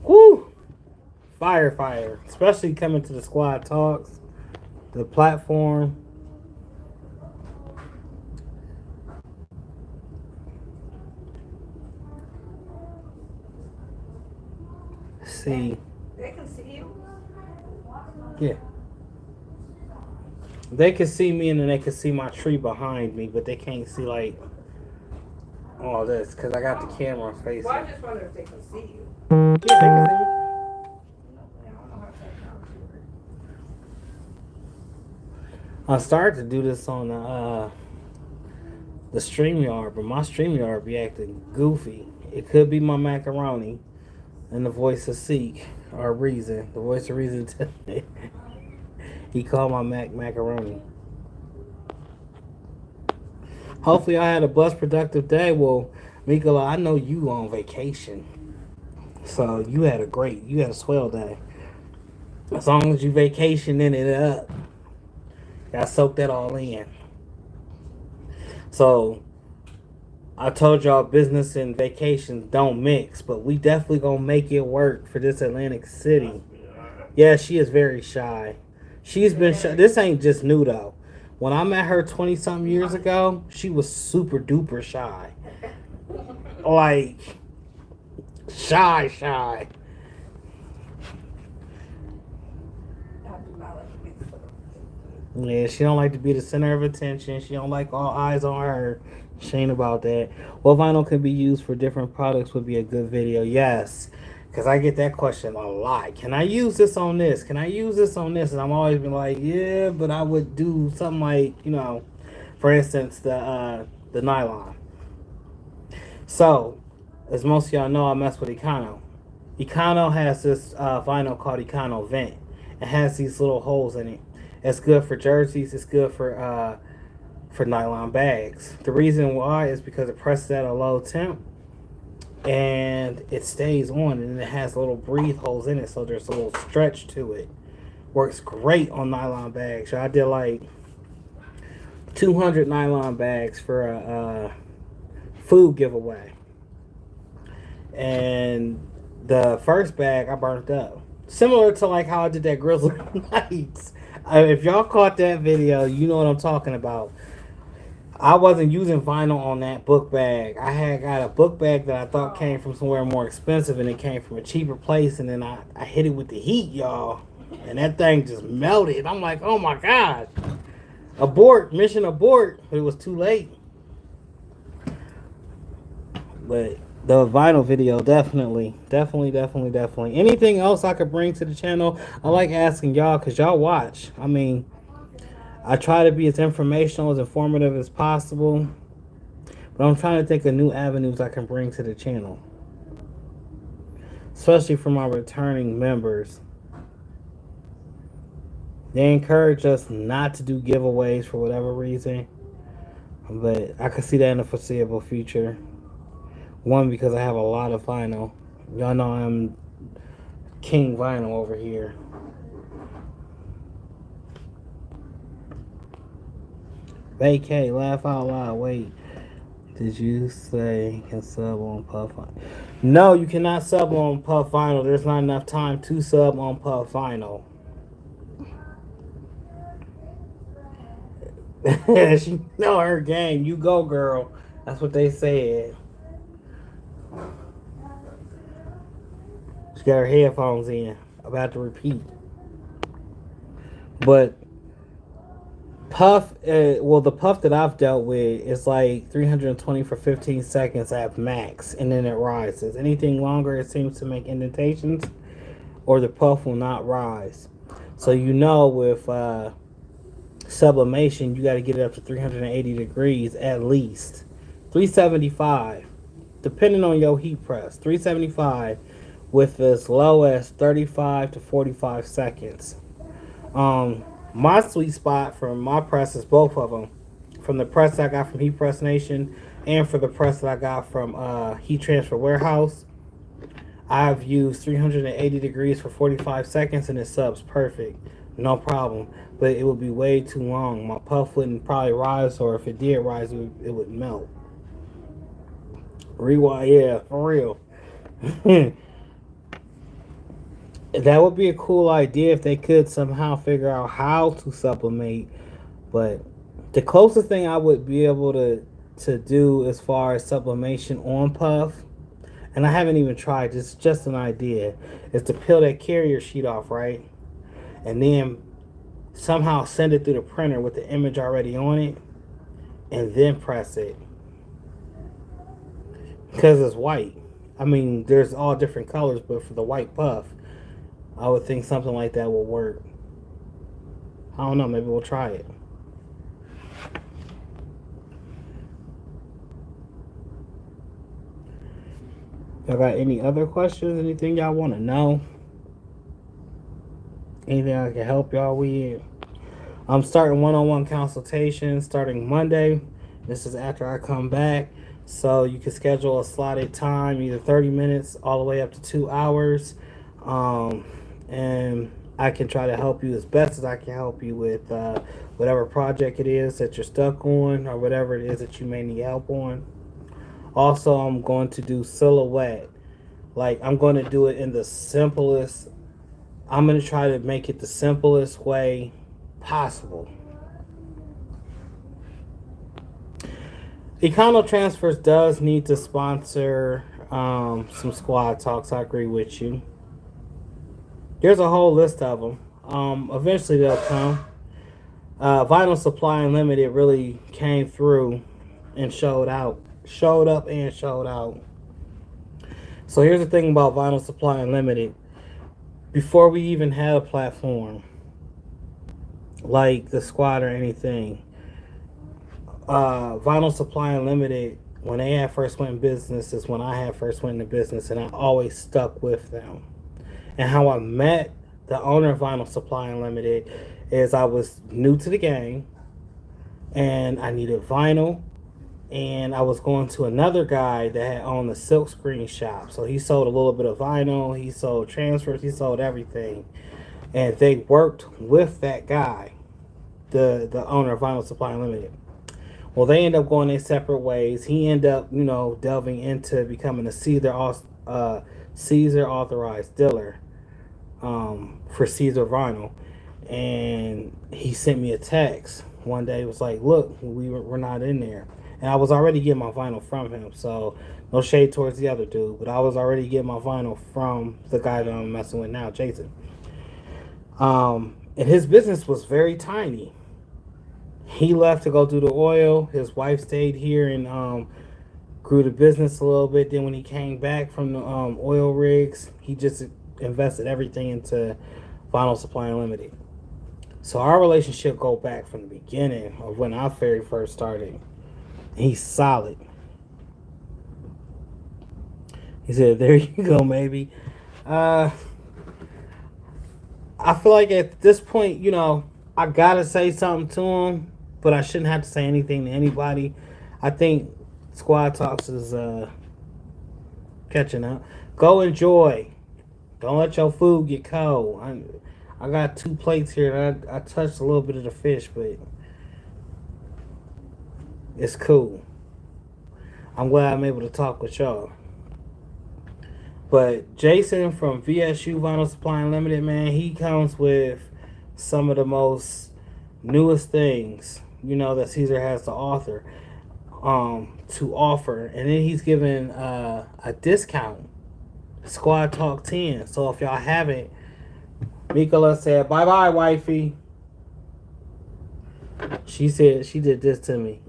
Woo! Fire. Especially coming to the Squad Talks, the platform. See. They can see you. Yeah. They can see me and then they can see my tree behind me, but they can't see like all this because I got the camera facing. Well, I just wonder if they can see you. Yeah, they can see me. I don't know how technology works. I started to do this on the StreamYard, but my StreamYard be acting goofy. It could be my macaroni and the voice of Seek or Reason. The voice of Reason. He called my macaroni. Hopefully I had a blessed, productive day. Well, Mikola, I know you on vacation. So you had a swell day. As long as you vacationing it up. Gotta soak that all in. So I told y'all business and vacations don't mix, but we definitely gonna make it work for this Atlantic City. Yeah, she is very shy. She's been shy. This ain't just new though. When I met her 20-something years ago, she was super duper shy. Like, shy. Yeah, she don't like to be the center of attention. She don't like all eyes on her. She ain't about that. What vinyl can be used for different products would be a good video. Yes, because I get that question a lot. Can I use this on this? Can I use this on this? And I'm always been like, yeah, but I would do something like, for instance, the nylon. So, as most of y'all know, I mess with Econo. Econo has this vinyl called Econo Vent. It has these little holes in it. It's good for jerseys. It's good for nylon bags. The reason why is because it presses at a low temp and it stays on, and it has little breathe holes in it, so there's a little stretch to it. Works great on nylon bags. So I did like 200 nylon bags for a food giveaway, and the first bag I burnt up, similar to like how I did that Grizzly Nights. If y'all caught that video, you know what I'm talking about. I wasn't using vinyl on that book bag. I had got a book bag that I thought came from somewhere more expensive, and it came from a cheaper place, and then I hit it with the heat, y'all, and that thing just melted. I'm like, oh my God. Mission abort, but it was too late. But the vinyl video, definitely. Anything else I could bring to the channel? I like asking y'all because y'all watch. I mean, I try to be as informational, as informative as possible. But I'm trying to think of new avenues I can bring to the channel. Especially for my returning members. They encourage us not to do giveaways for whatever reason. But I can see that in the foreseeable future. One, because I have a lot of vinyl. Y'all know I'm king vinyl over here. Vacay, laugh out loud, wait. Did you say you can sub on Puff Final? No, you cannot sub on Puff Final. There's not enough time to sub on Puff Final. She know her game. You go, girl. That's what they said. She got her headphones in. About to repeat. But Puff, the Puff that I've dealt with is like 320 for 15 seconds at max, and then it rises. Anything longer, it seems to make indentations, or the Puff will not rise. So you know with sublimation, you got to get it up to 380 degrees at least. 375, depending on your heat press. 375 with as low as 35 to 45 seconds. My sweet spot for my press is both of them. From the press I got from Heat Press Nation and for the press that I got from Heat Transfer Warehouse, I've used 380 degrees for 45 seconds and it subs perfect. No problem. But it would be way too long. My puff wouldn't probably rise, or if it did rise, it would melt. Rewind, yeah, for real. That would be a cool idea if they could somehow figure out how to sublimate. But the closest thing I would be able to do as far as sublimation on puff, and I haven't even tried, it's just an idea, is to peel that carrier sheet off, right? And then somehow send it through the printer with the image already on it, and then press it. Because it's white. I mean, there's all different colors, but for the white puff, I would think something like that will work. I don't know, maybe we'll try it. Y'all got any other questions? Anything y'all want to know? Anything I can help y'all with? I'm starting one-on-one consultations starting Monday. This is after I come back. So you can schedule a slotted time, either 30 minutes all the way up to 2 hours. And I can try to help you as best as I can help you with whatever project it is that you're stuck on, or whatever it is that you may need help on. Also, I'm going to do silhouette. Like, I'm going to do it in the simplest. I'm going to try to make it the simplest way possible. Econo Transfers does need to sponsor some squad talks. I agree with you. There's a whole list of them. Eventually they'll come. Vinyl Supply Unlimited really came through and showed up and showed out. So here's the thing about Vinyl Supply Unlimited. Before we even had a platform like the squad or anything, Vinyl Supply Unlimited, when they had first went in business, is when I had first went into business, and I always stuck with them. And how I met the owner of Vinyl Supply Unlimited is I was new to the game, and I needed vinyl, and I was going to another guy that had owned the silk screen shop. So he sold a little bit of vinyl, he sold transfers, he sold everything. And they worked with that guy, the owner of Vinyl Supply Unlimited. Well, they end up going their separate ways. He ended up, delving into becoming a Caesar authorized dealer for Caesar Vinyl. And he sent me a text one day. It was like, look, we're not in there. And I was already getting my vinyl from him. So no shade towards the other dude, but I was already getting my vinyl from the guy that I'm messing with now, Jason. And his business was very tiny. He left to go do the oil. His wife stayed here and grew the business a little bit. Then when he came back from the oil rigs, he just invested everything into Vinyl Supply Unlimited. So our relationship go back from the beginning of when I very first started. He's solid. He said, there you go, maybe. I feel like at this point, I gotta say something to him, but I shouldn't have to say anything to anybody. I think Squad Talks is catching up. Go enjoy. Don't let your food get cold. I got 2 plates here. I touched a little bit of the fish, but it's cool. I'm glad I'm able to talk with y'all. But Jason from VSU Vinyl Supply Unlimited, man, he comes with some of the most newest things, that Caesar has to offer. And then he's giving a discount, Squad Talk 10. So if y'all haven't, Mikola said, bye bye, wifey. She said she did this to me.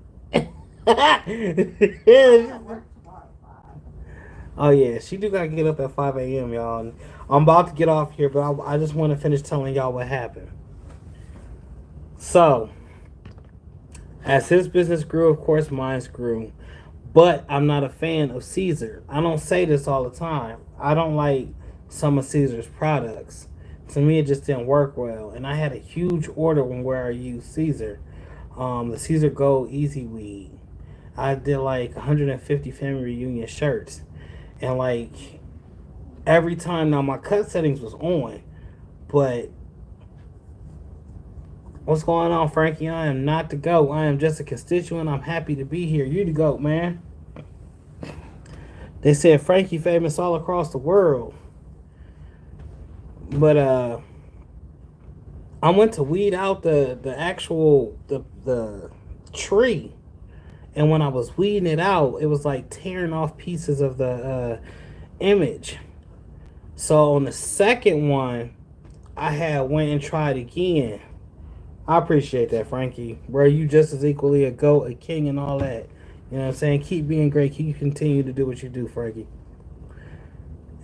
Oh yeah, she do gotta get up at 5 a.m. y'all. I'm about to get off here, but I just want to finish telling y'all what happened. So, as his business grew, of course, mine grew. But I'm not a fan of Caesar. I don't say this all the time. I don't like some of Caesar's products. To me, it just didn't work well. And I had a huge order where I used Caesar. The Caesar Gold Easy Weed. I did like 150 family reunion shirts. And like every time now my cut settings was on. But what's going on, Frankie? I am not the GOAT. I am just a constituent. I'm happy to be here. You the GOAT, man. They said Frankie famous all across the world. But I went to weed out the actual the tree. And when I was weeding it out, it was like tearing off pieces of the image. So on the second one, I had went and tried again. I appreciate that, Frankie. Bro, you just as equally a GOAT, a king, and all that. You know what I'm saying? Keep being great. Keep continue to do what you do, Frankie.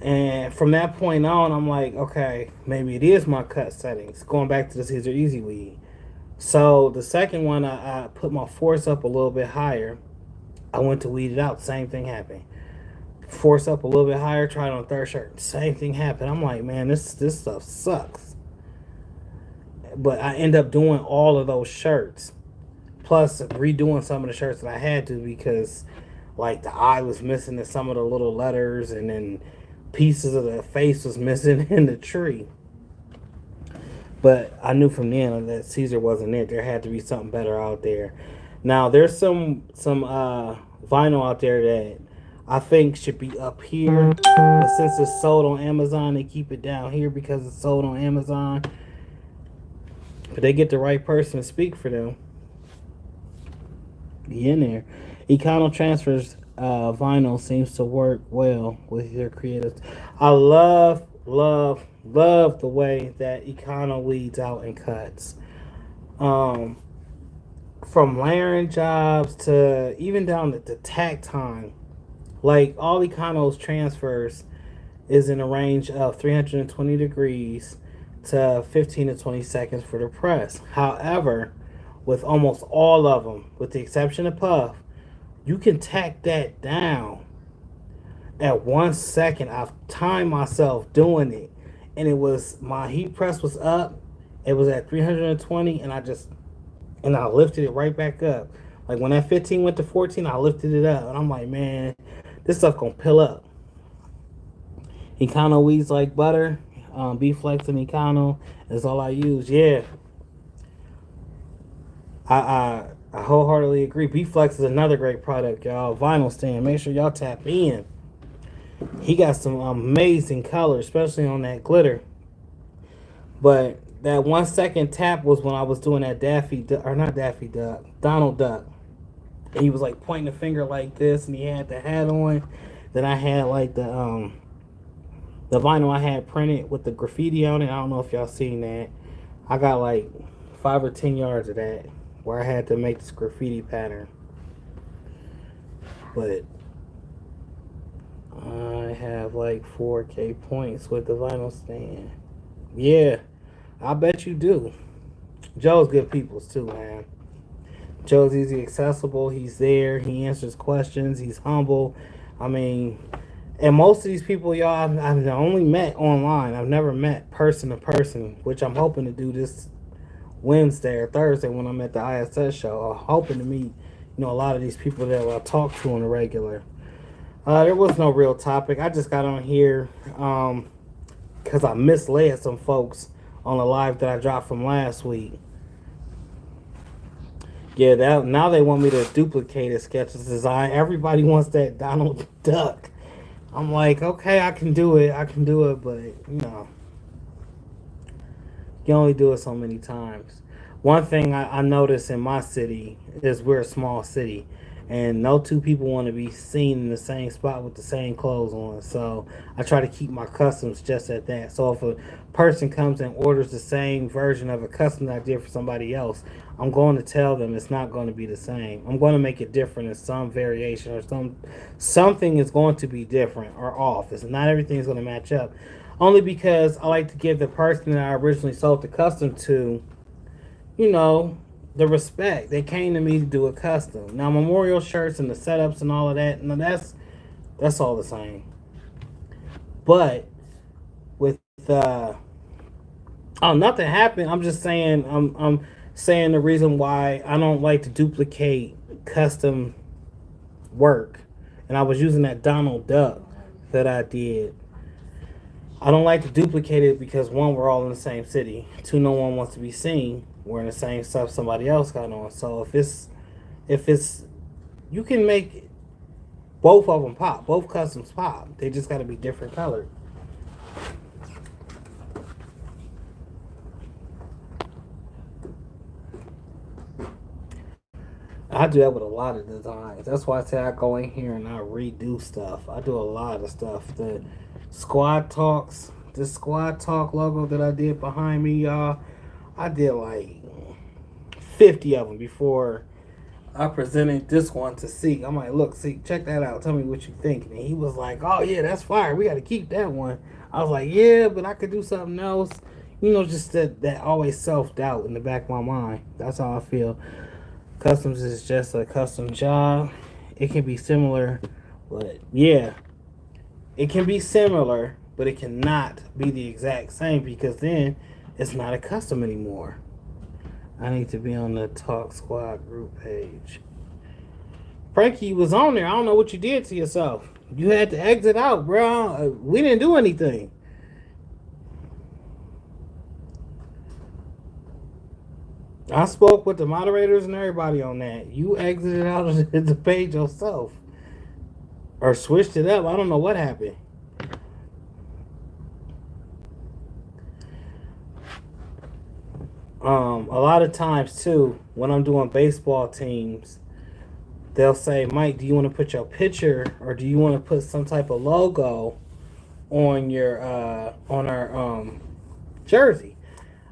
And from that point on, I'm like, okay, maybe it is my cut settings. Going back to the Caesar Easy Weed. So the second one, I put my force up a little bit higher. I went to weed it out. Same thing happened. Force up a little bit higher. Tried on third shirt. Same thing happened. I'm like, man, this stuff sucks. But I end up doing all of those shirts. Plus redoing some of the shirts that I had to because like the eye was missing in some of the little letters and then pieces of the face was missing in the tree. But I knew from then that Caesar wasn't it. There had to be something better out there. Now there's some vinyl out there that I think should be up here. But since it's sold on Amazon, they keep it down here because it's sold on Amazon. But they get the right person to speak for them. Be in there. Econo Transfers vinyl seems to work well with your creatives. I love the way that Econo weeds out and cuts. From layering jobs to even down to the tack time. Like all Econo's transfers is in a range of 320 degrees to 15 to 20 seconds for the press. However, with almost all of them, with the exception of Puff, you can tack that down at 1 second. I've timed myself doing it, and it was my heat press was up. It was at 320, and I lifted it right back up. Like when that 15 went to 14, I lifted it up, and I'm like, man, this stuff gonna pill up. Econo weeds like butter. B-Flex and Econo is all I use. Yeah. I wholeheartedly agree. B-Flex is another great product, y'all. Vinyl stand. Make sure y'all tap in. He got some amazing colors, especially on that glitter. But that 1 second tap was when I was doing that Donald Duck. And he was like pointing the finger like this, and he had the hat on. Then I had like the vinyl I had printed with the graffiti on it. I don't know if y'all seen that. I got like 5 or 10 yards of that where I had to make this graffiti pattern. But I have like 4K points with the vinyl stand. Yeah, I bet you do. Joe's good peoples too, man. Joe's easy accessible. He's there. He answers questions. He's humble. I mean, and most of these people, y'all, I've only met online. I've never met person to person, which I'm hoping to do this Wednesday or Thursday when I'm at the ISS show. I'm hoping to meet, a lot of these people that I talk to on a regular. There was no real topic. I just got on here because I misled some folks on a live that I dropped from last week. Yeah, that now they want me to duplicate a sketches design. Everybody wants that Donald Duck. I'm like, okay, I can do it. I can do it, but you only do it so many times. One thing I notice in my city is we're a small city, and no two people want to be seen in the same spot with the same clothes on. So I try to keep my customs just at that. So if a person comes and orders the same version of a custom that I did for somebody else, I'm going to tell them it's not going to be the same. I'm going to make it different in some variation or something is going to be different or off. It's not everything is going to match up. Only because I like to give the person that I originally sold the custom to, you know, the respect. They came to me to do a custom. Now memorial shirts and the setups and all of that, now that's all the same. But with oh, nothing happened. I'm just saying I'm saying the reason why I don't like to duplicate custom work. And I was using that Donald Duck that I did. I don't like to duplicate it because one, we're all in the same city. Two, no one wants to be seen wearing the same stuff somebody else got on. So if it's you can make both of them pop, both customs pop. They just got to be different colored. I do that with a lot of designs. That's why I say I go in here and I redo stuff. I do a lot of stuff. The Squad Talks, the Squad Talk logo that I did behind me, y'all. I did like 50 of them before I presented this one to Seek. I'm like, look, Seek, check that out. Tell me what you think. And he was like, oh yeah, that's fire. We got to keep that one. I was like, yeah, but I could do something else. Just that always self doubt in the back of my mind. That's how I feel. Customs is just a custom job. It can be similar, but yeah, it can be similar, but it cannot be the exact same because then it's not a custom anymore. I need to be on the Talk Squad group page. Frankie, you was on there. I don't know what you did to yourself. You had to exit out, bro. We didn't do anything. I spoke with the moderators and everybody on that. You exited out of the page yourself. Or switched it up. I don't know what happened. A lot of times too, when I'm doing baseball teams, they'll say, Mike, do you want to put your picture or do you want to put some type of logo on your on our jersey?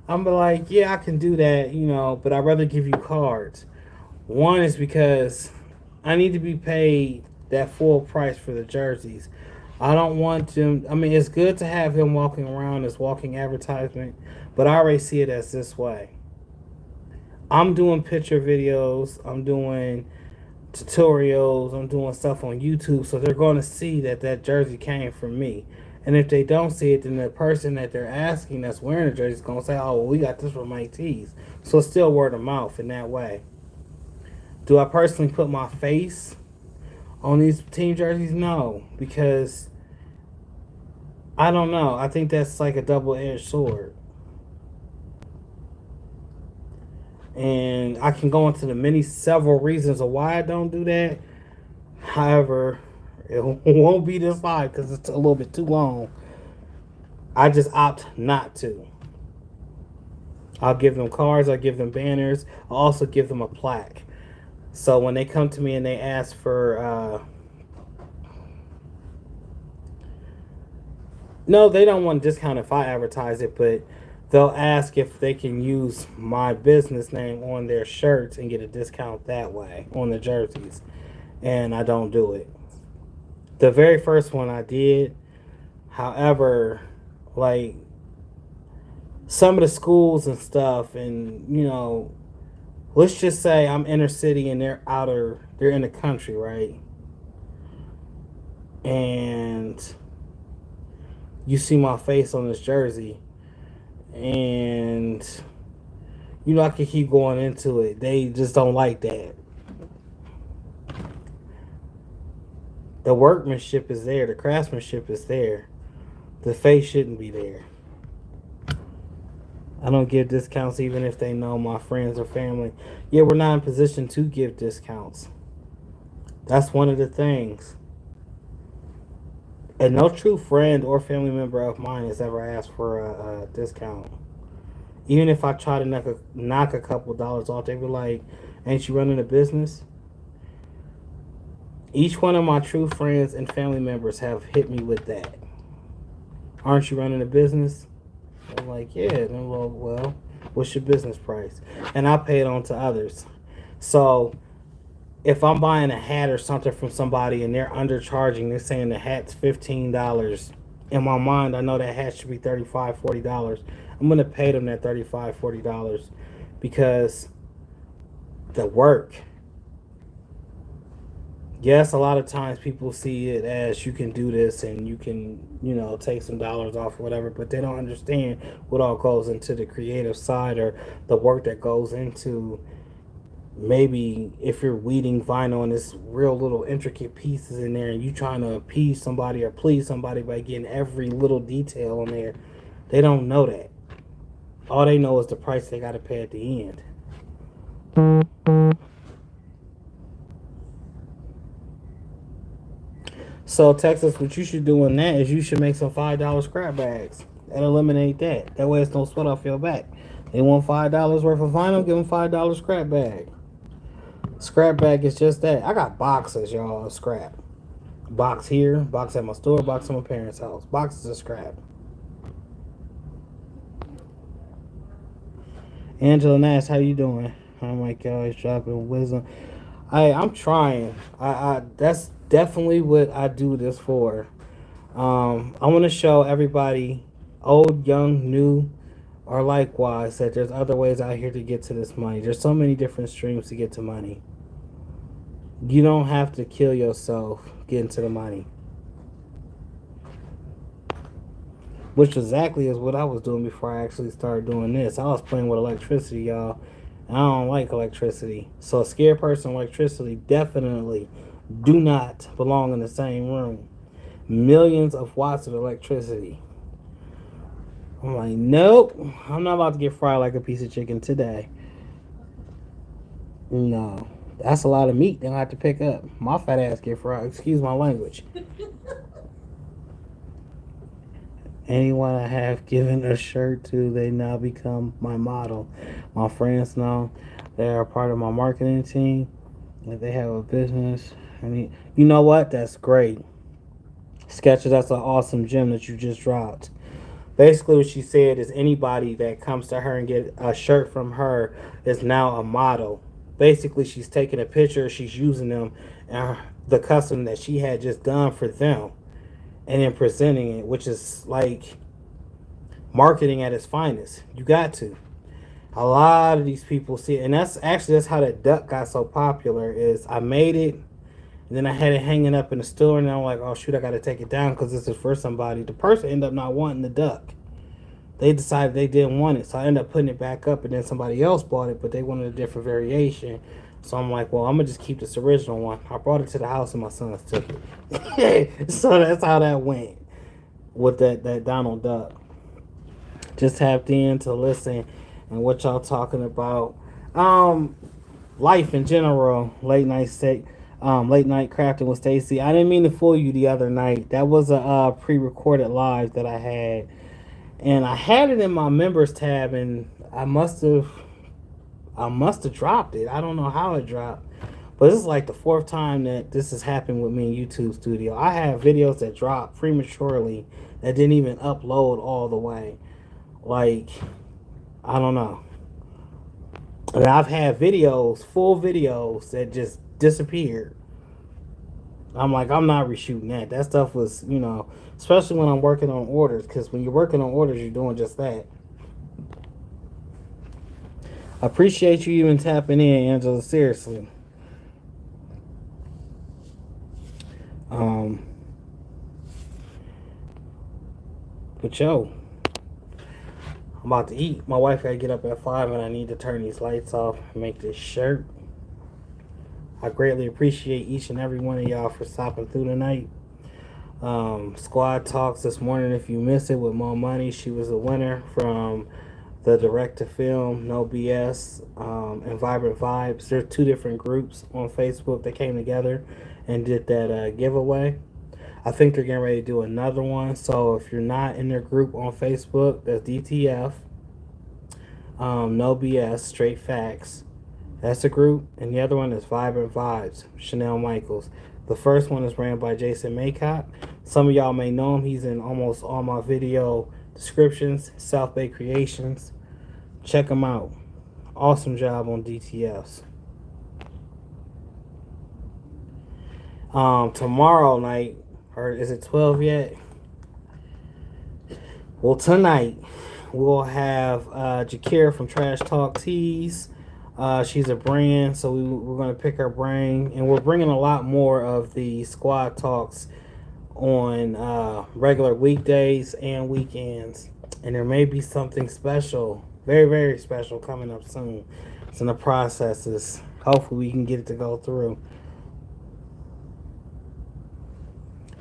I'm like, yeah, I can do that, but I'd rather give you cards. One is because I need to be paid that full price for the jerseys. I don't want them. I mean, it's good to have him walking around as walking advertisement, but I already see it as this way. I'm doing picture videos. I'm doing tutorials. I'm doing stuff on YouTube, so they're going to see that jersey came from me. And if they don't see it, then the person that they're asking that's wearing the jersey is going to say, oh, well, we got this from Mike T's. So it's still word of mouth in that way. Do I personally put my face on these team jerseys? No, because I don't know. I think that's like a double-edged sword. And I can go into the several reasons of why I don't do that. However, it won't be this live because it's a little bit too long. I just opt not to. I'll give them cards. I'll give them banners. I'll also give them a plaque. So when they come to me and they ask for... no, they don't want a discount if I advertise it, but they'll ask if they can use my business name on their shirts and get a discount that way on the jerseys. And I don't do it. The very first one I did, however, like some of the schools and stuff, and let's just say I'm inner city and they're in the country, right? And you see my face on this jersey, and I can keep going into it. They just don't like that. The workmanship is there. The craftsmanship is there. The face shouldn't be there. I don't give discounts even if they know my friends or family. Yeah, we're not in position to give discounts. That's one of the things. And no true friend or family member of mine has ever asked for a discount. Even if I try to knock a couple dollars off, they be like, "Ain't you running a business?" Each one of my true friends and family members have hit me with that. Aren't you running a business? I'm like, yeah. And well, what's your business price? And I pay it on to others. So if I'm buying a hat or something from somebody and they're undercharging, they're saying the hat's $15. In my mind, I know that hat should be $35, $40. I'm gonna pay them that $35, $40 because the work. Yes, a lot of times people see it as you can do this and you can, take some dollars off or whatever, but they don't understand what all goes into the creative side or the work that goes into maybe if you're weeding vinyl and it's real little intricate pieces in there and you trying to appease somebody or please somebody by getting every little detail on there. They don't know that. All they know is the price they got to pay at the end. So Texas, what you should do in that is you should make some $5 scrap bags and eliminate that. That way it's no sweat off your back. They want $5 worth of vinyl, give them $5 scrap bag. Scrap bag is just that. I got boxes, y'all, of scrap. Box here, box at my store, box at my parents' house. Boxes of scrap. Angela Nash, how you doing? Oh my God, he's dropping wisdom. I'm trying. I that's definitely what I do this for. I want to show everybody, old, young, new, or likewise, that there's other ways out here to get to this money. There's so many different streams to get to money. You don't have to kill yourself getting to the money. Which exactly is what I was doing before I actually started doing this. I was playing with electricity, y'all. I don't like electricity. So a scared person and electricity definitely do not belong in the same room. Millions of watts of electricity. I'm like, nope. I'm not about to get fried like a piece of chicken today. No. That's a lot of meat that I have to pick up. My fat ass get fried. Excuse my language. Anyone I have given a shirt to, they now become my model. My friends know they are part of my marketing team. If they have a business, you know what? That's great. Sketches, that's an awesome gem that you just dropped. Basically, what she said is anybody that comes to her and get a shirt from her is now a model. Basically, she's taking a picture, she's using them, and the custom that she had just done for them, and then presenting it, which is like marketing at its finest. You got to. A lot of these people see it, and that's how that duck got so popular. Is I made it, and then I had it hanging up in the store, and I'm like, oh shoot, I got to take it down because this is for somebody. The person ended up not wanting the duck. They decided they didn't want it, so I ended up putting it back up, and then somebody else bought it, but they wanted a different variation. So I'm like, well, I'm gonna just keep this original one. I brought it to the house, and my sons took it. So that's how that went with that Donald Duck. Just tapped in to listen and what y'all talking about. Life in general, late night crafting with Stacy. I didn't mean to fool you the other night. That was a pre-recorded live that I had, and I had it in my members tab, and I must have dropped it. I don't know how it dropped, but this is like the fourth time that this has happened with me in YouTube Studio. I have videos that drop prematurely that didn't even upload all the way. Like, I don't know. And I've had full videos that just disappeared. I'm like, I'm not reshooting that. That stuff was, especially when I'm working on orders, because when you're working on orders, you're doing just that. Appreciate you even tapping in, Angela. Seriously. But yo, I'm about to eat. My wife gotta get up at 5, and I need to turn these lights off and make this shirt. I greatly appreciate each and every one of y'all for stopping through tonight. Squad Talks this morning, if you missed it, with Mo Money. She was a winner from the Direct to Film, No BS, and Vibrant Vibes. There's two different groups on Facebook that came together and did that giveaway. I think they're getting ready to do another one. So if you're not in their group on Facebook, that's DTF, No BS, Straight Facts. That's a group. And the other one is Vibrant Vibes, Chanel Michaels. The first one is ran by Jason Maycott. Some of y'all may know him. He's in almost all my video descriptions, South Bay Creations. Check him out. Awesome job on DTFs. Tomorrow night, or is it 12 yet? Well, tonight we'll have Jakira from Trash Talk Tees. She's a brand, so we're going to pick her brain, and we're bringing a lot more of the squad talks on regular weekdays and weekends, and there may be something special, very, very special, coming up soon. It's in the processes. Hopefully we can get it to go through.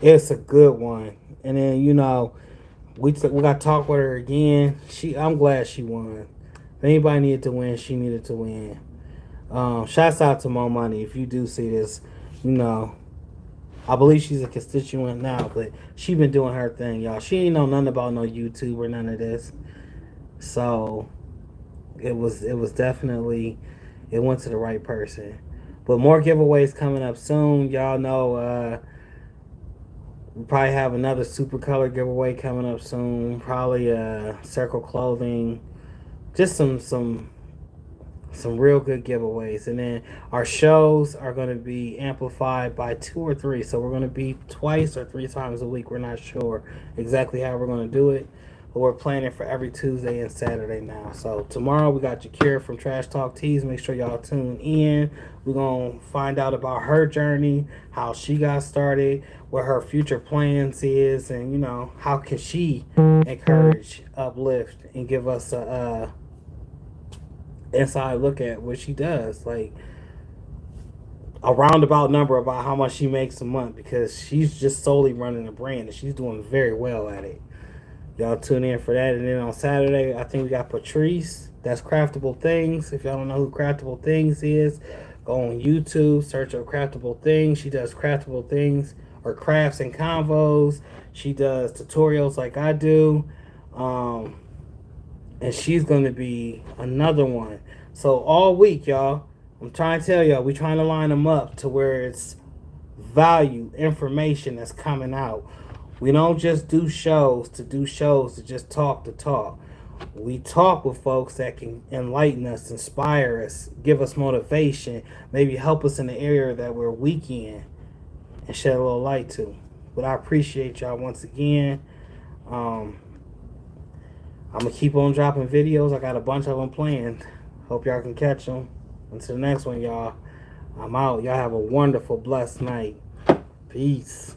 It's a good one. And then, you know, we got to talk with her again. I'm glad she won. If anybody needed to win, she needed to win. Shouts out to Mo Money. If you do see this, you know, I believe she's a constituent now, but she been doing her thing, y'all. She ain't know nothing about no YouTube or none of this. So it was definitely, it went to the right person. But more giveaways coming up soon. Y'all know we probably have another super color giveaway coming up soon. Probably Circle Clothing. Just some real good giveaways. And then our shows are going to be amplified by 2 or 3. So we're going to be twice or 3 times a week. We're not sure exactly how we're going to do it, but we're planning for every Tuesday and Saturday now. So tomorrow we got Jakira from Trash Talk Tees. Make sure y'all tune in. We're going to find out about her journey, how she got started, what her future plans is, and, you know, how can she encourage, uplift, and give us a inside look at what she does, like a roundabout number about how much she makes a month, because she's just solely running a brand and she's doing very well at it. Y'all tune in for that. And then on Saturday, I think we got Patrice. That's Craftable Things. If y'all don't know who Craftable Things is, go on YouTube, search up Craftable Things. She does Craftable Things or crafts and convos. She does tutorials like I do. And she's going to be another one. So all week, y'all, I'm trying to tell y'all, we're trying to line them up to where it's value, information that's coming out. We don't just do shows to just talk to talk. We talk with folks that can enlighten us, inspire us, give us motivation, maybe help us in the area that we're weak in, and shed a little light to. But I appreciate y'all once again. I'm going to keep on dropping videos. I got a bunch of them planned. Hope y'all can catch them. Until the next one, y'all, I'm out. Y'all have a wonderful, blessed night. Peace.